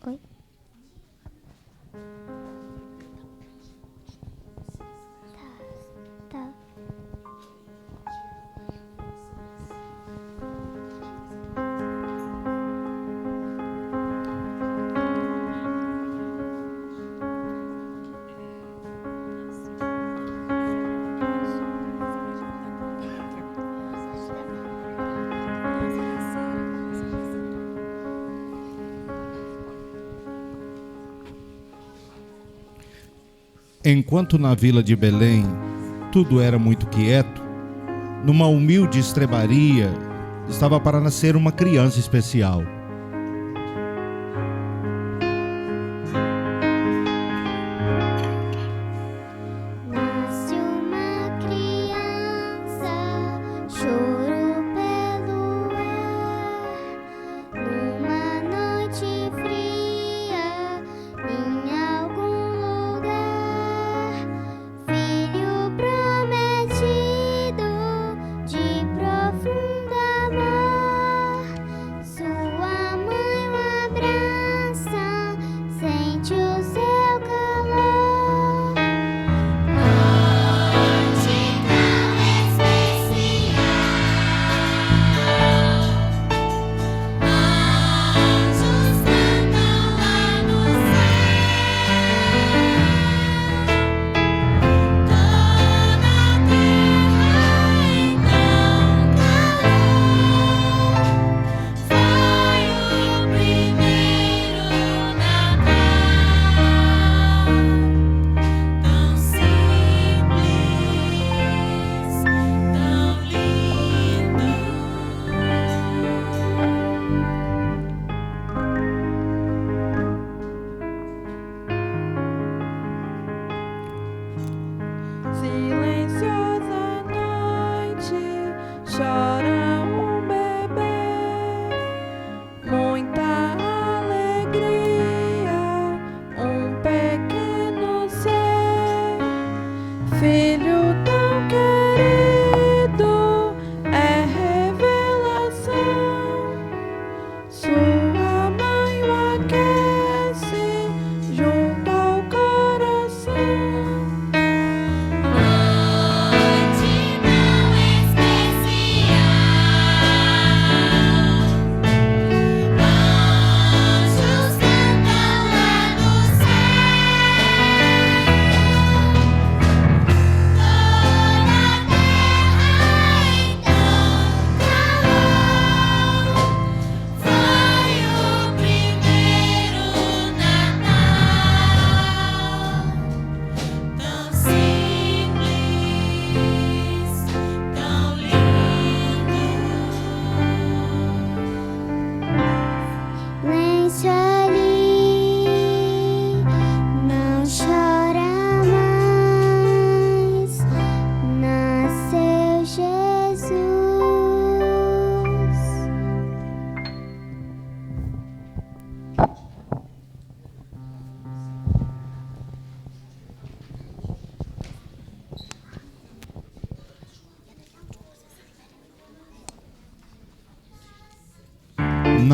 Oi? Tá. Enquanto na vila de Belém tudo era muito quieto, numa humilde estrebaria estava para nascer uma criança especial. Nasce uma criança, choro pelo ar, numa noite fria, em algum lugar, filho prometido de profundo amor, sua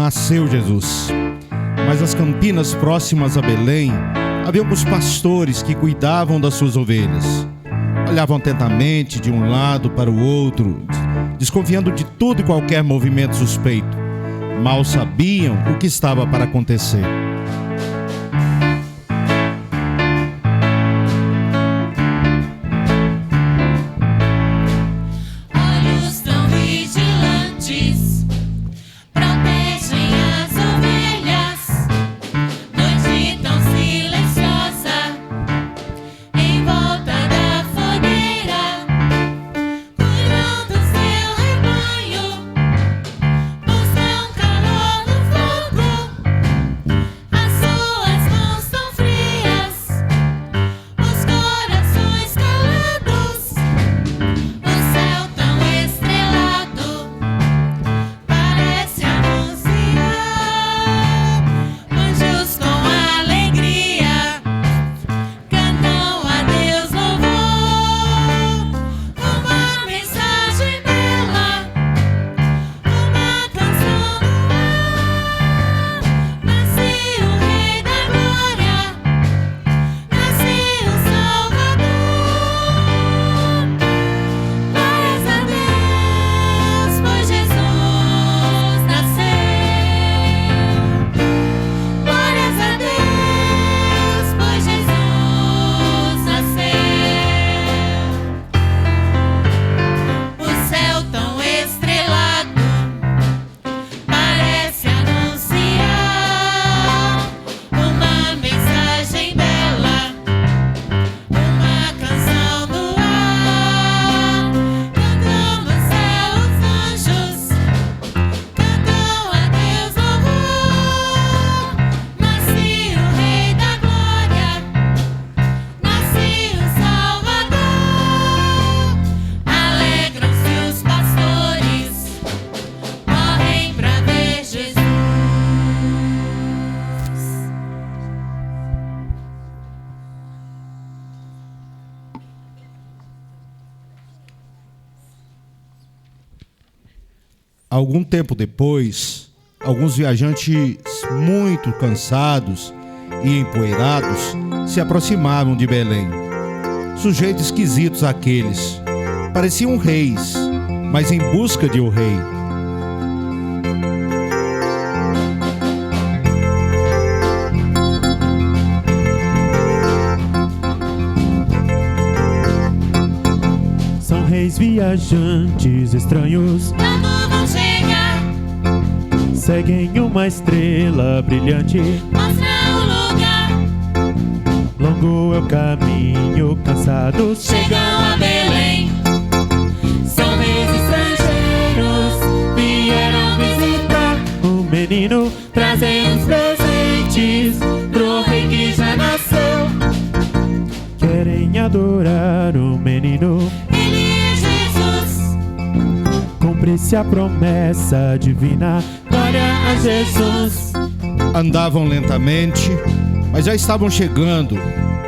nasceu Jesus. Mas nas campinas próximas a Belém, havia alguns pastores que cuidavam das suas ovelhas. Olhavam atentamente de um lado para o outro, desconfiando de tudo e qualquer movimento suspeito. Mal sabiam o que estava para acontecer. Algum tempo depois, alguns viajantes muito cansados e empoeirados se aproximavam de Belém. Sujeitos esquisitos aqueles. Pareciam reis, mas em busca de um rei. São reis viajantes estranhos, quando vão chegar, seguem uma estrela brilhante, mostra o lugar. Longo é o caminho, cansados Chegam a Belém. São reis estrangeiros, vieram visitar o menino, trazem os presentes pro rei que já nasceu. querem adorar o menino. Ele é Jesus, Cumpre-se a promessa divina. glória a Jesus. Andavam lentamente, mas já estavam chegando,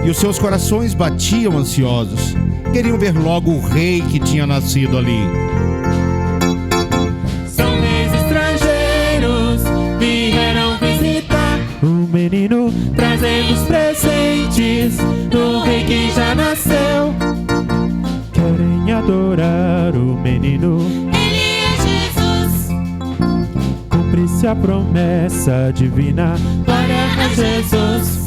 e os seus corações batiam ansiosos. Queriam ver logo o rei que tinha nascido ali. São reis estrangeiros, vieram visitar O menino, trazendo os presentes do rei que já nasceu. querem adorar o menino. Ele é Jesus, Cumpre-se a promessa divina. glória a Jesus.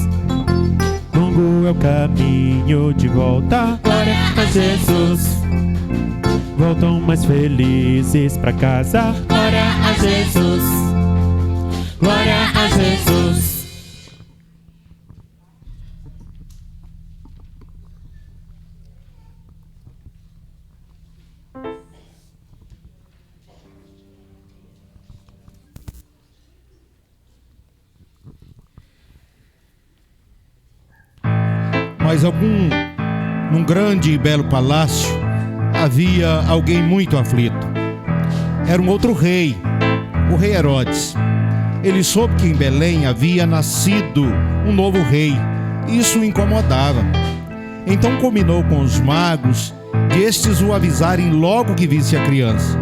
Longo é o caminho de volta. Glória a Jesus, Voltam mais felizes pra casa. glória a Jesus, glória a Jesus. Mas num grande e belo palácio, havia alguém muito aflito. Era um outro rei, o rei Herodes. Ele soube que em Belém havia nascido um novo rei, e isso o incomodava. Então combinou com os magos de estes o avisarem logo que visse a criança.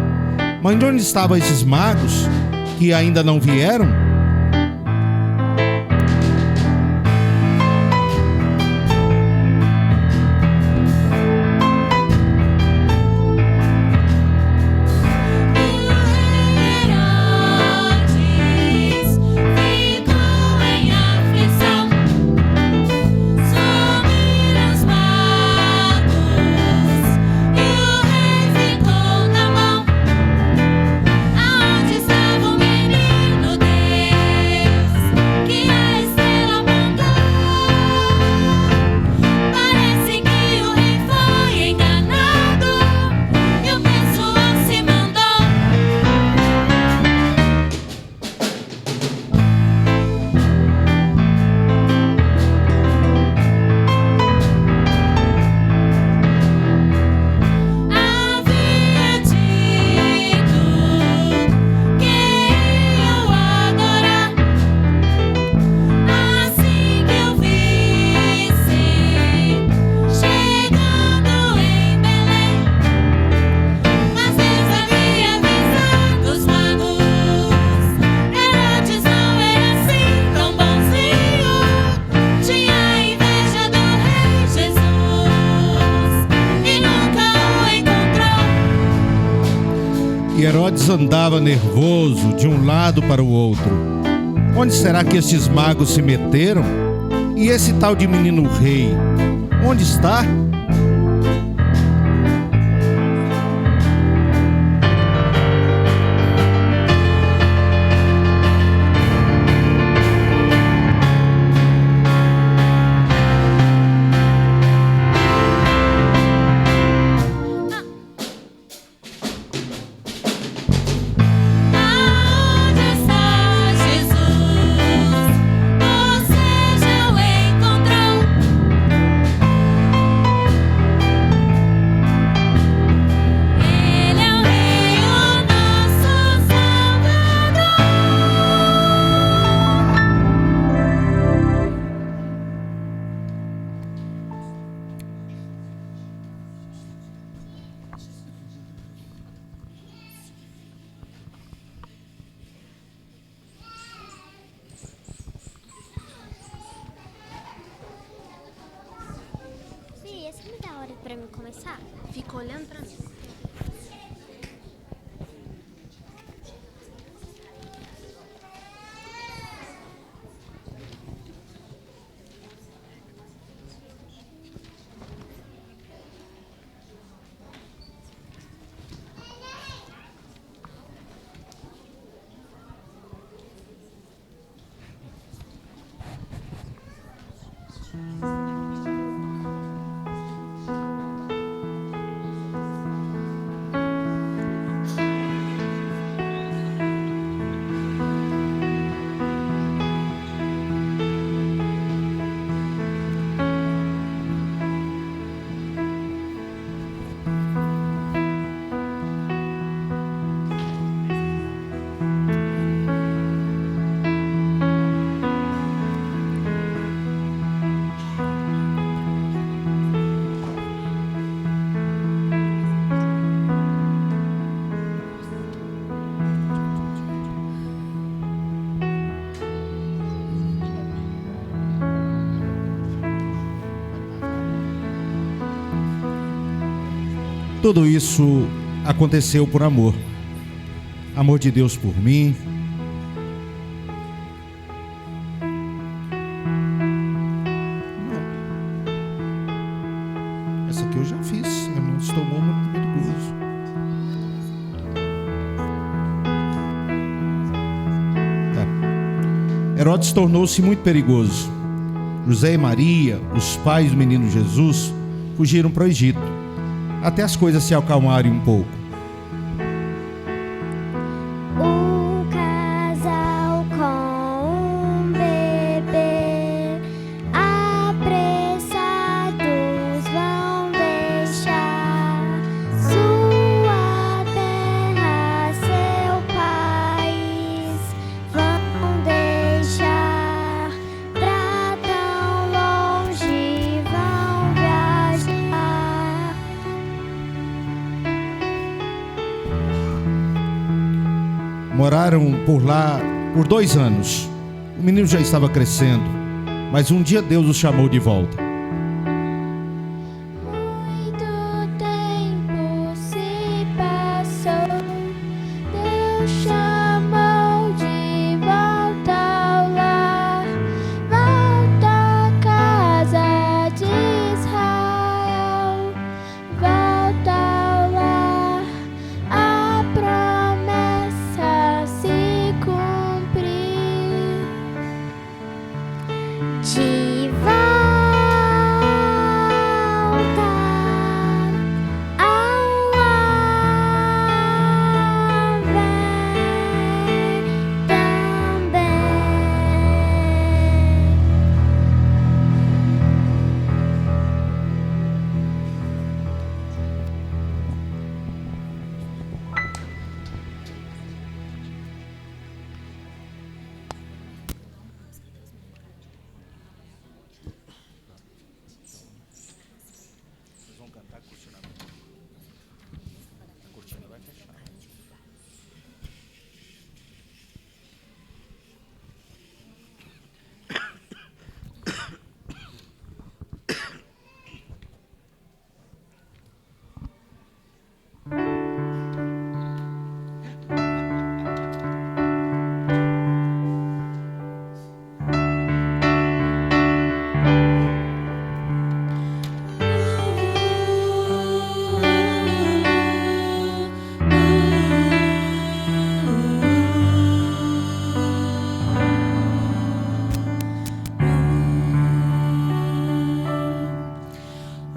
Mas onde estavam esses magos? que ainda não vieram? Herodes andava nervoso de um lado para o outro. Onde será que estes magos se meteram? E esse tal de menino rei, onde está? Você me dá hora pra mim começar? Fica olhando pra mim. Tudo isso aconteceu por amor. Amor de Deus por mim. Essa aqui eu já fiz. Eu não estou muito perigoso. Tá. Herodes tornou-se muito perigoso. José e Maria, os pais do menino Jesus, fugiram para o Egito, até as coisas se acalmarem um pouco. Um casal com um bebê, apressados vão deixar sua terra, seu país, vão deixar pra tão longe, vão viajar. Moraram por lá por 2 anos. O menino já estava crescendo, mas um dia Deus os chamou de volta. Muito tempo se passou, Deus chamou de volta ao lar, volta à casa de Israel, volta ao lar, a promessa se cumprir. De volta ao lar vem também.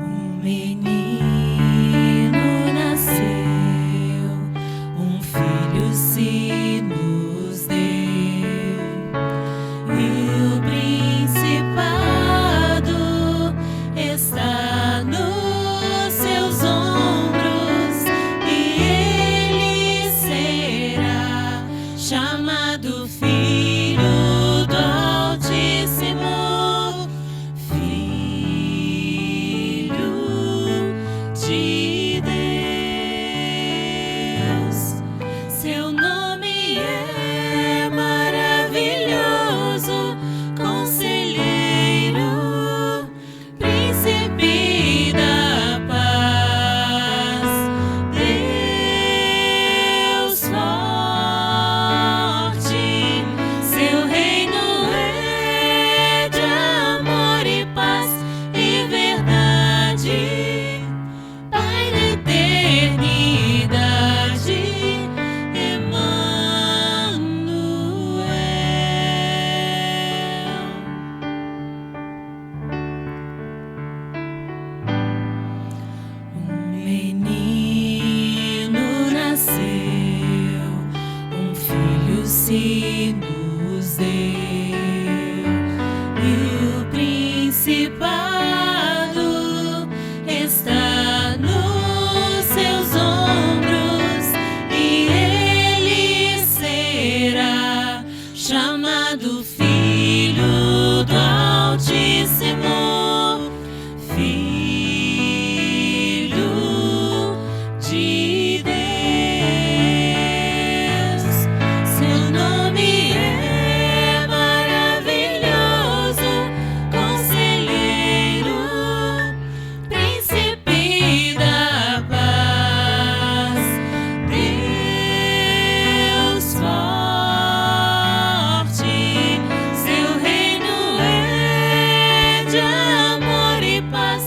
Um menino nasceu, um filho se nos deu, e o principado está nos seus ombros, e ele será chamado Filho do Altíssimo. De Deus, seu nome é maravilhoso, conselheiro, príncipe da paz, Deus forte, seu reino é de amor e paz e verdade. Pai da eternidade, Emmanuel. Um menino nasceu, um filho se nos deu, e o principado está nos seus ombros, e ele será chamado Filho do Altíssimo, Filho de Deus. Seu nome é maravilhoso, conselheiro, príncipe da paz, Deus forte, seu reino é de amor e paz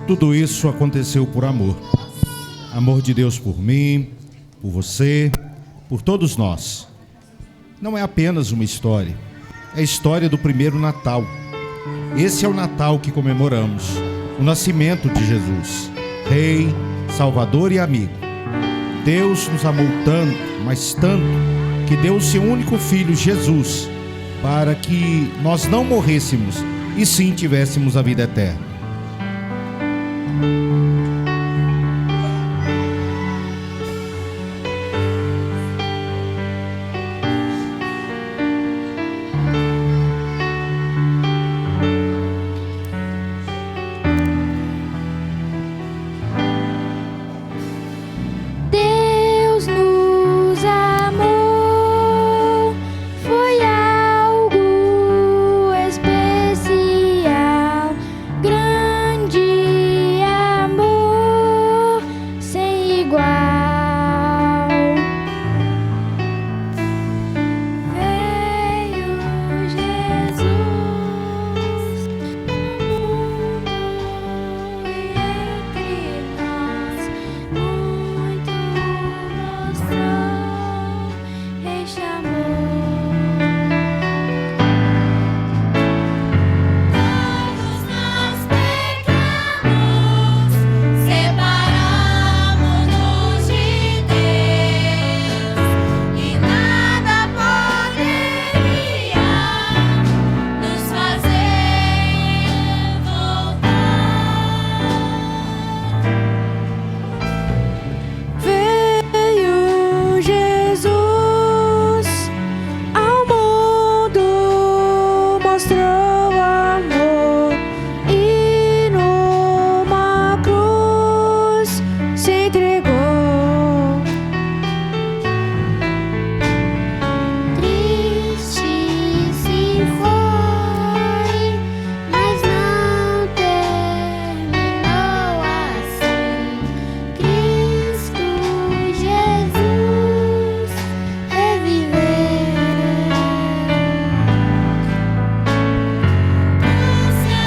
Tudo isso aconteceu por amor. Amor de Deus por mim, por você, por todos nós. Não é apenas uma história, é a história do primeiro Natal. Esse é o Natal que comemoramos, o nascimento de Jesus, Rei, Salvador e amigo. Deus nos amou tanto, mas tanto, que deu o seu único filho, Jesus, para que nós não morrêssemos e sim tivéssemos a vida eterna. Deus nos amou, foi algo especial, grande amor sem igual. Veio Jesus no mundo e entre nós muito mostrou este amor. Todos nós pecamos, separamos-nos de Deus e nada poderia nos fazer voltar. Veio Jesus ao mundo, mostrou amor e numa cruz se entregou. Triste se foi, mas não terminou assim. Cristo Jesus reviveu. Nossa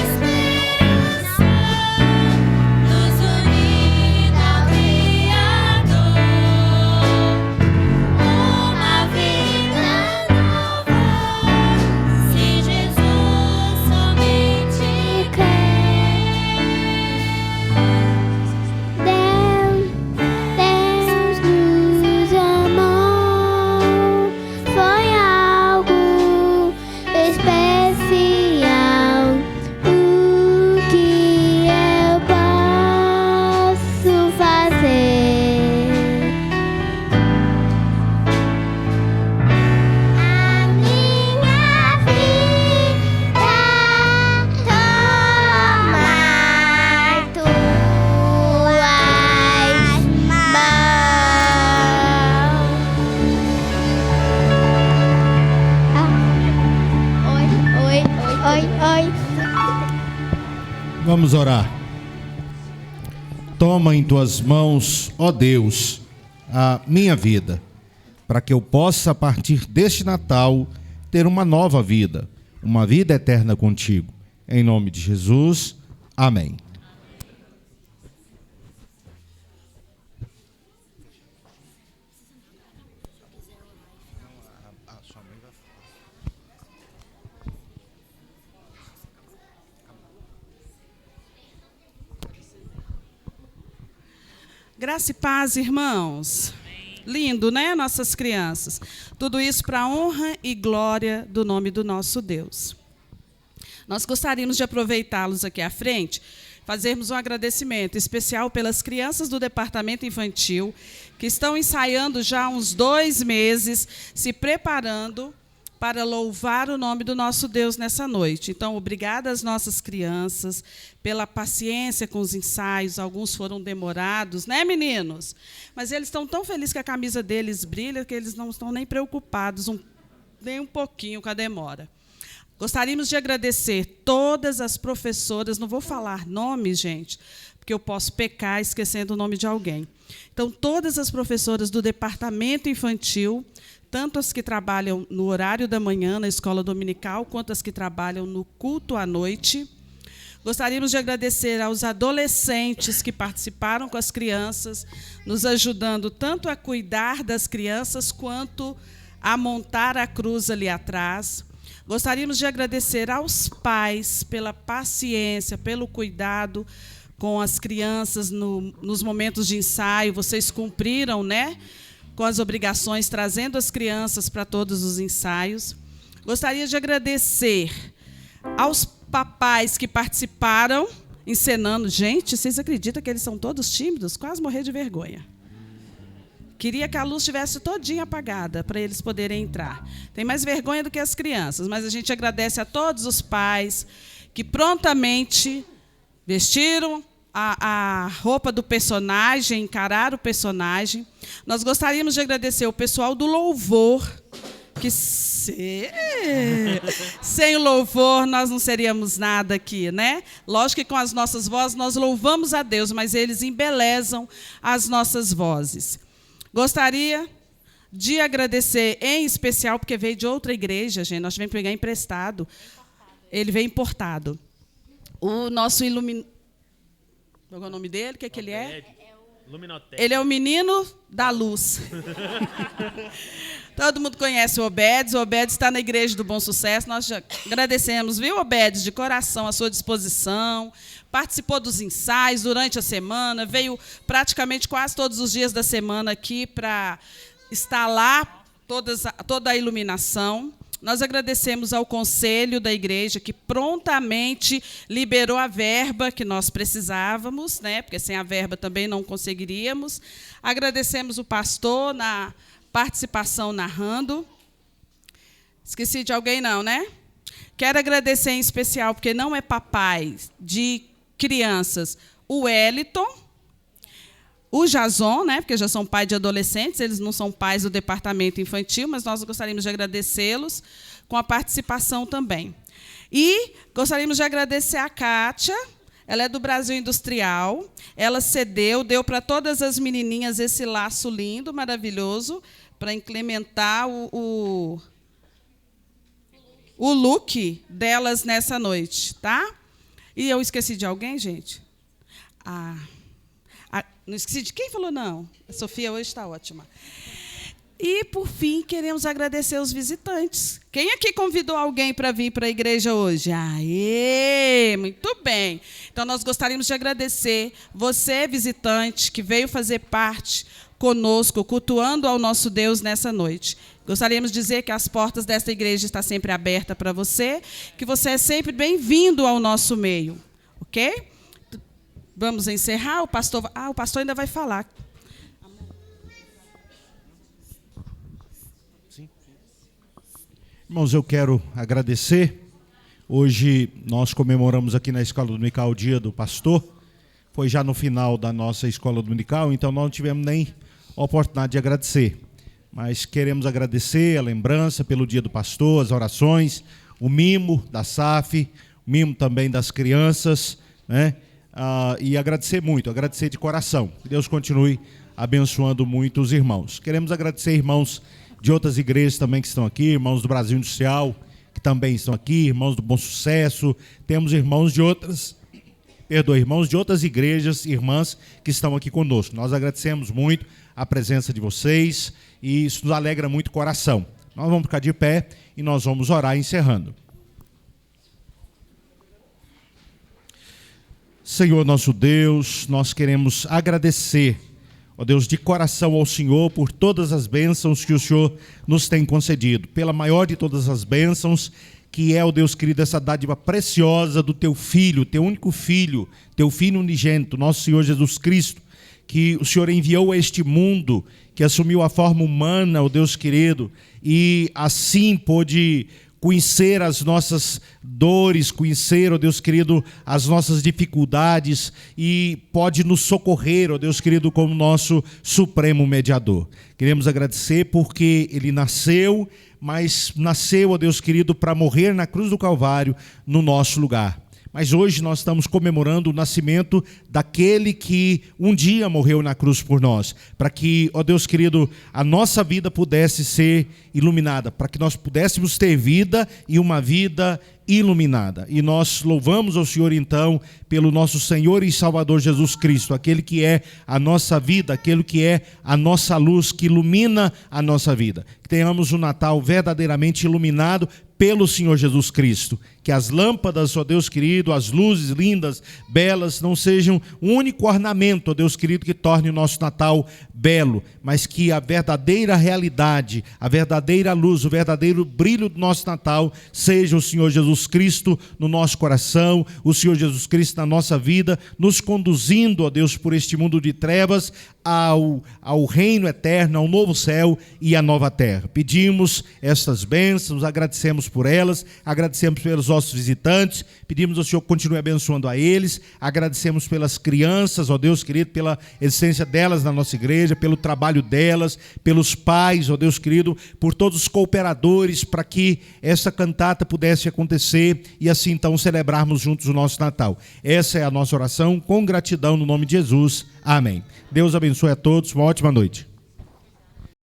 esperança nos unindo ao Criador, uma vida nova, se Jesus somente quer. Deus nos amou, foi algo especial. O que eu posso fazer? A minha vida tomar tuas mãos. Oi. Vamos orar. Toma em tuas mãos, ó Deus, a minha vida, para que eu possa, a partir deste Natal, ter uma nova vida, uma vida eterna contigo. Em nome de Jesus, amém. Graça e paz, irmãos. Lindo, né, nossas crianças? Tudo isso para a honra e glória do nome do nosso Deus. Nós gostaríamos de aproveitá-los aqui à frente, fazermos um agradecimento especial pelas crianças do departamento infantil, que estão ensaiando já há uns 2 meses, se preparando para louvar o nome do nosso Deus nessa noite. Então, obrigada às nossas crianças pela paciência com os ensaios. Alguns foram demorados, né, meninos? Mas eles estão tão felizes que a camisa deles brilha que eles não estão nem preocupados nem um pouquinho com a demora. Gostaríamos de agradecer todas as professoras, não vou falar nomes, gente, porque eu posso pecar esquecendo o nome de alguém. Então, todas as professoras do departamento infantil, tanto as que trabalham no horário da manhã, na escola dominical, quanto as que trabalham no culto à noite, Gostaríamos de agradecer aos adolescentes que participaram com as crianças, nos ajudando tanto a cuidar das crianças quanto a montar a cruz ali atrás. Gostaríamos de agradecer aos pais pela paciência, pelo cuidado com as crianças nos momentos de ensaio. Vocês cumpriram, né, com as obrigações, trazendo as crianças para todos os ensaios. Gostaria de agradecer aos papais que participaram, encenando. Gente, vocês acreditam que eles são todos tímidos? Quase morrer de vergonha. Queria que a luz estivesse todinha apagada para eles poderem entrar. Tem mais vergonha do que as crianças, mas a gente agradece a todos os pais que prontamente vestiram a roupa do personagem, encararam o personagem. Nós gostaríamos de agradecer o pessoal do louvor, que sem o louvor nós não seríamos nada aqui, né? Lógico que com as nossas vozes nós louvamos a Deus, mas eles embelezam as nossas vozes. Gostaria de agradecer em especial, porque veio de outra igreja, gente, nós tivemos que pegar emprestado. Ele veio importado. O nosso iluminador. Qual é o nome dele? O que ele é? Ele é o menino da luz. Todo mundo conhece o Obedes. O Obedes está na Igreja do Bom Sucesso. Nós já agradecemos, viu, Obedes, de coração à sua disposição. Participou dos ensaios durante a semana, veio praticamente quase todos os dias da semana aqui para instalar toda a iluminação. Nós agradecemos ao conselho da igreja, que prontamente liberou a verba que nós precisávamos, né? Porque sem a verba também não conseguiríamos. Agradecemos o pastor na participação narrando. Esqueci de alguém, não, né? Quero agradecer em especial, porque não é papai de crianças, o Wellington, o Jason, né, porque já são pais de adolescentes, eles não são pais do departamento infantil, mas nós gostaríamos de agradecê-los com a participação também. E gostaríamos de agradecer a Kátia, ela é do Brasil Industrial, ela cedeu, deu para todas as menininhas esse laço lindo, maravilhoso, para implementar o look delas nessa noite, tá? E eu esqueci de alguém, gente? Não esqueci de quem falou, não. A Sofia hoje está ótima. E, por fim, queremos agradecer aos visitantes. Quem aqui convidou alguém para vir para a igreja hoje? Aê, muito bem. Então, nós gostaríamos de agradecer você, visitante, que veio fazer parte conosco, cultuando ao nosso Deus nessa noite. Gostaríamos de dizer que as portas desta igreja estão sempre abertas para você, que você é sempre bem-vindo ao nosso meio, ok? Vamos encerrar. O pastor ainda vai falar. Sim. Irmãos, eu quero agradecer. Hoje nós comemoramos aqui na Escola Dominical o Dia do Pastor. Foi já no final da nossa Escola Dominical, então nós não tivemos nem a oportunidade de agradecer. Mas queremos agradecer a lembrança pelo Dia do Pastor, as orações, o mimo da SAF, o mimo também das crianças, né? E agradecer muito, agradecer de coração. Que Deus continue abençoando muito os irmãos. Queremos agradecer irmãos de outras igrejas também que estão aqui, irmãos do Brasil Industrial, que também estão aqui, irmãos do Bom Sucesso. Temos irmãos de outras igrejas, irmãs que estão aqui conosco. Nós agradecemos muito a presença de vocês e isso nos alegra muito o coração. Nós vamos ficar de pé e nós vamos orar encerrando. Senhor nosso Deus, nós queremos agradecer, ó Deus, de coração ao Senhor por todas as bênçãos que o Senhor nos tem concedido, pela maior de todas as bênçãos, que é, ó Deus querido, essa dádiva preciosa do Teu Filho, Teu único Filho, Teu Filho unigênito, nosso Senhor Jesus Cristo, que o Senhor enviou a este mundo, que assumiu a forma humana, ó Deus querido, e assim pôde conhecer as nossas dores, conhecer, ó Deus querido, as nossas dificuldades e pode nos socorrer, ó Deus querido, como nosso supremo mediador. Queremos agradecer porque Ele nasceu, mas nasceu, ó Deus querido, para morrer na cruz do Calvário no nosso lugar. mas hoje nós estamos comemorando o nascimento daquele que um dia morreu na cruz por nós, para que, ó Deus querido, a nossa vida pudesse ser iluminada, para que nós pudéssemos ter vida e uma vida iluminada. E nós louvamos ao Senhor então pelo nosso Senhor e Salvador Jesus Cristo, aquele que é a nossa vida, aquele que é a nossa luz, que ilumina a nossa vida. Que tenhamos um Natal verdadeiramente iluminado pelo Senhor Jesus Cristo. Que as lâmpadas, ó Deus querido, as luzes lindas, belas, não sejam o único ornamento, ó Deus querido, que torne o nosso Natal belo, mas que a verdadeira realidade, a verdadeira luz, o verdadeiro brilho do nosso Natal seja o Senhor Jesus Cristo no nosso coração, o Senhor Jesus Cristo na nossa vida, nos conduzindo, ó Deus, por este mundo de trevas ao reino eterno, ao novo céu e à nova terra. Pedimos estas bênçãos, agradecemos por elas, agradecemos pelos nossos visitantes, pedimos ao Senhor que continue abençoando a eles, agradecemos pelas crianças, ó Deus querido, pela existência delas na nossa igreja, pelo trabalho delas, pelos pais, ó Deus querido, por todos os cooperadores, para que essa cantata pudesse acontecer e assim então celebrarmos juntos o nosso Natal. Essa é a nossa oração, com gratidão no nome de Jesus. Amém. Deus abençoe a todos, uma ótima noite.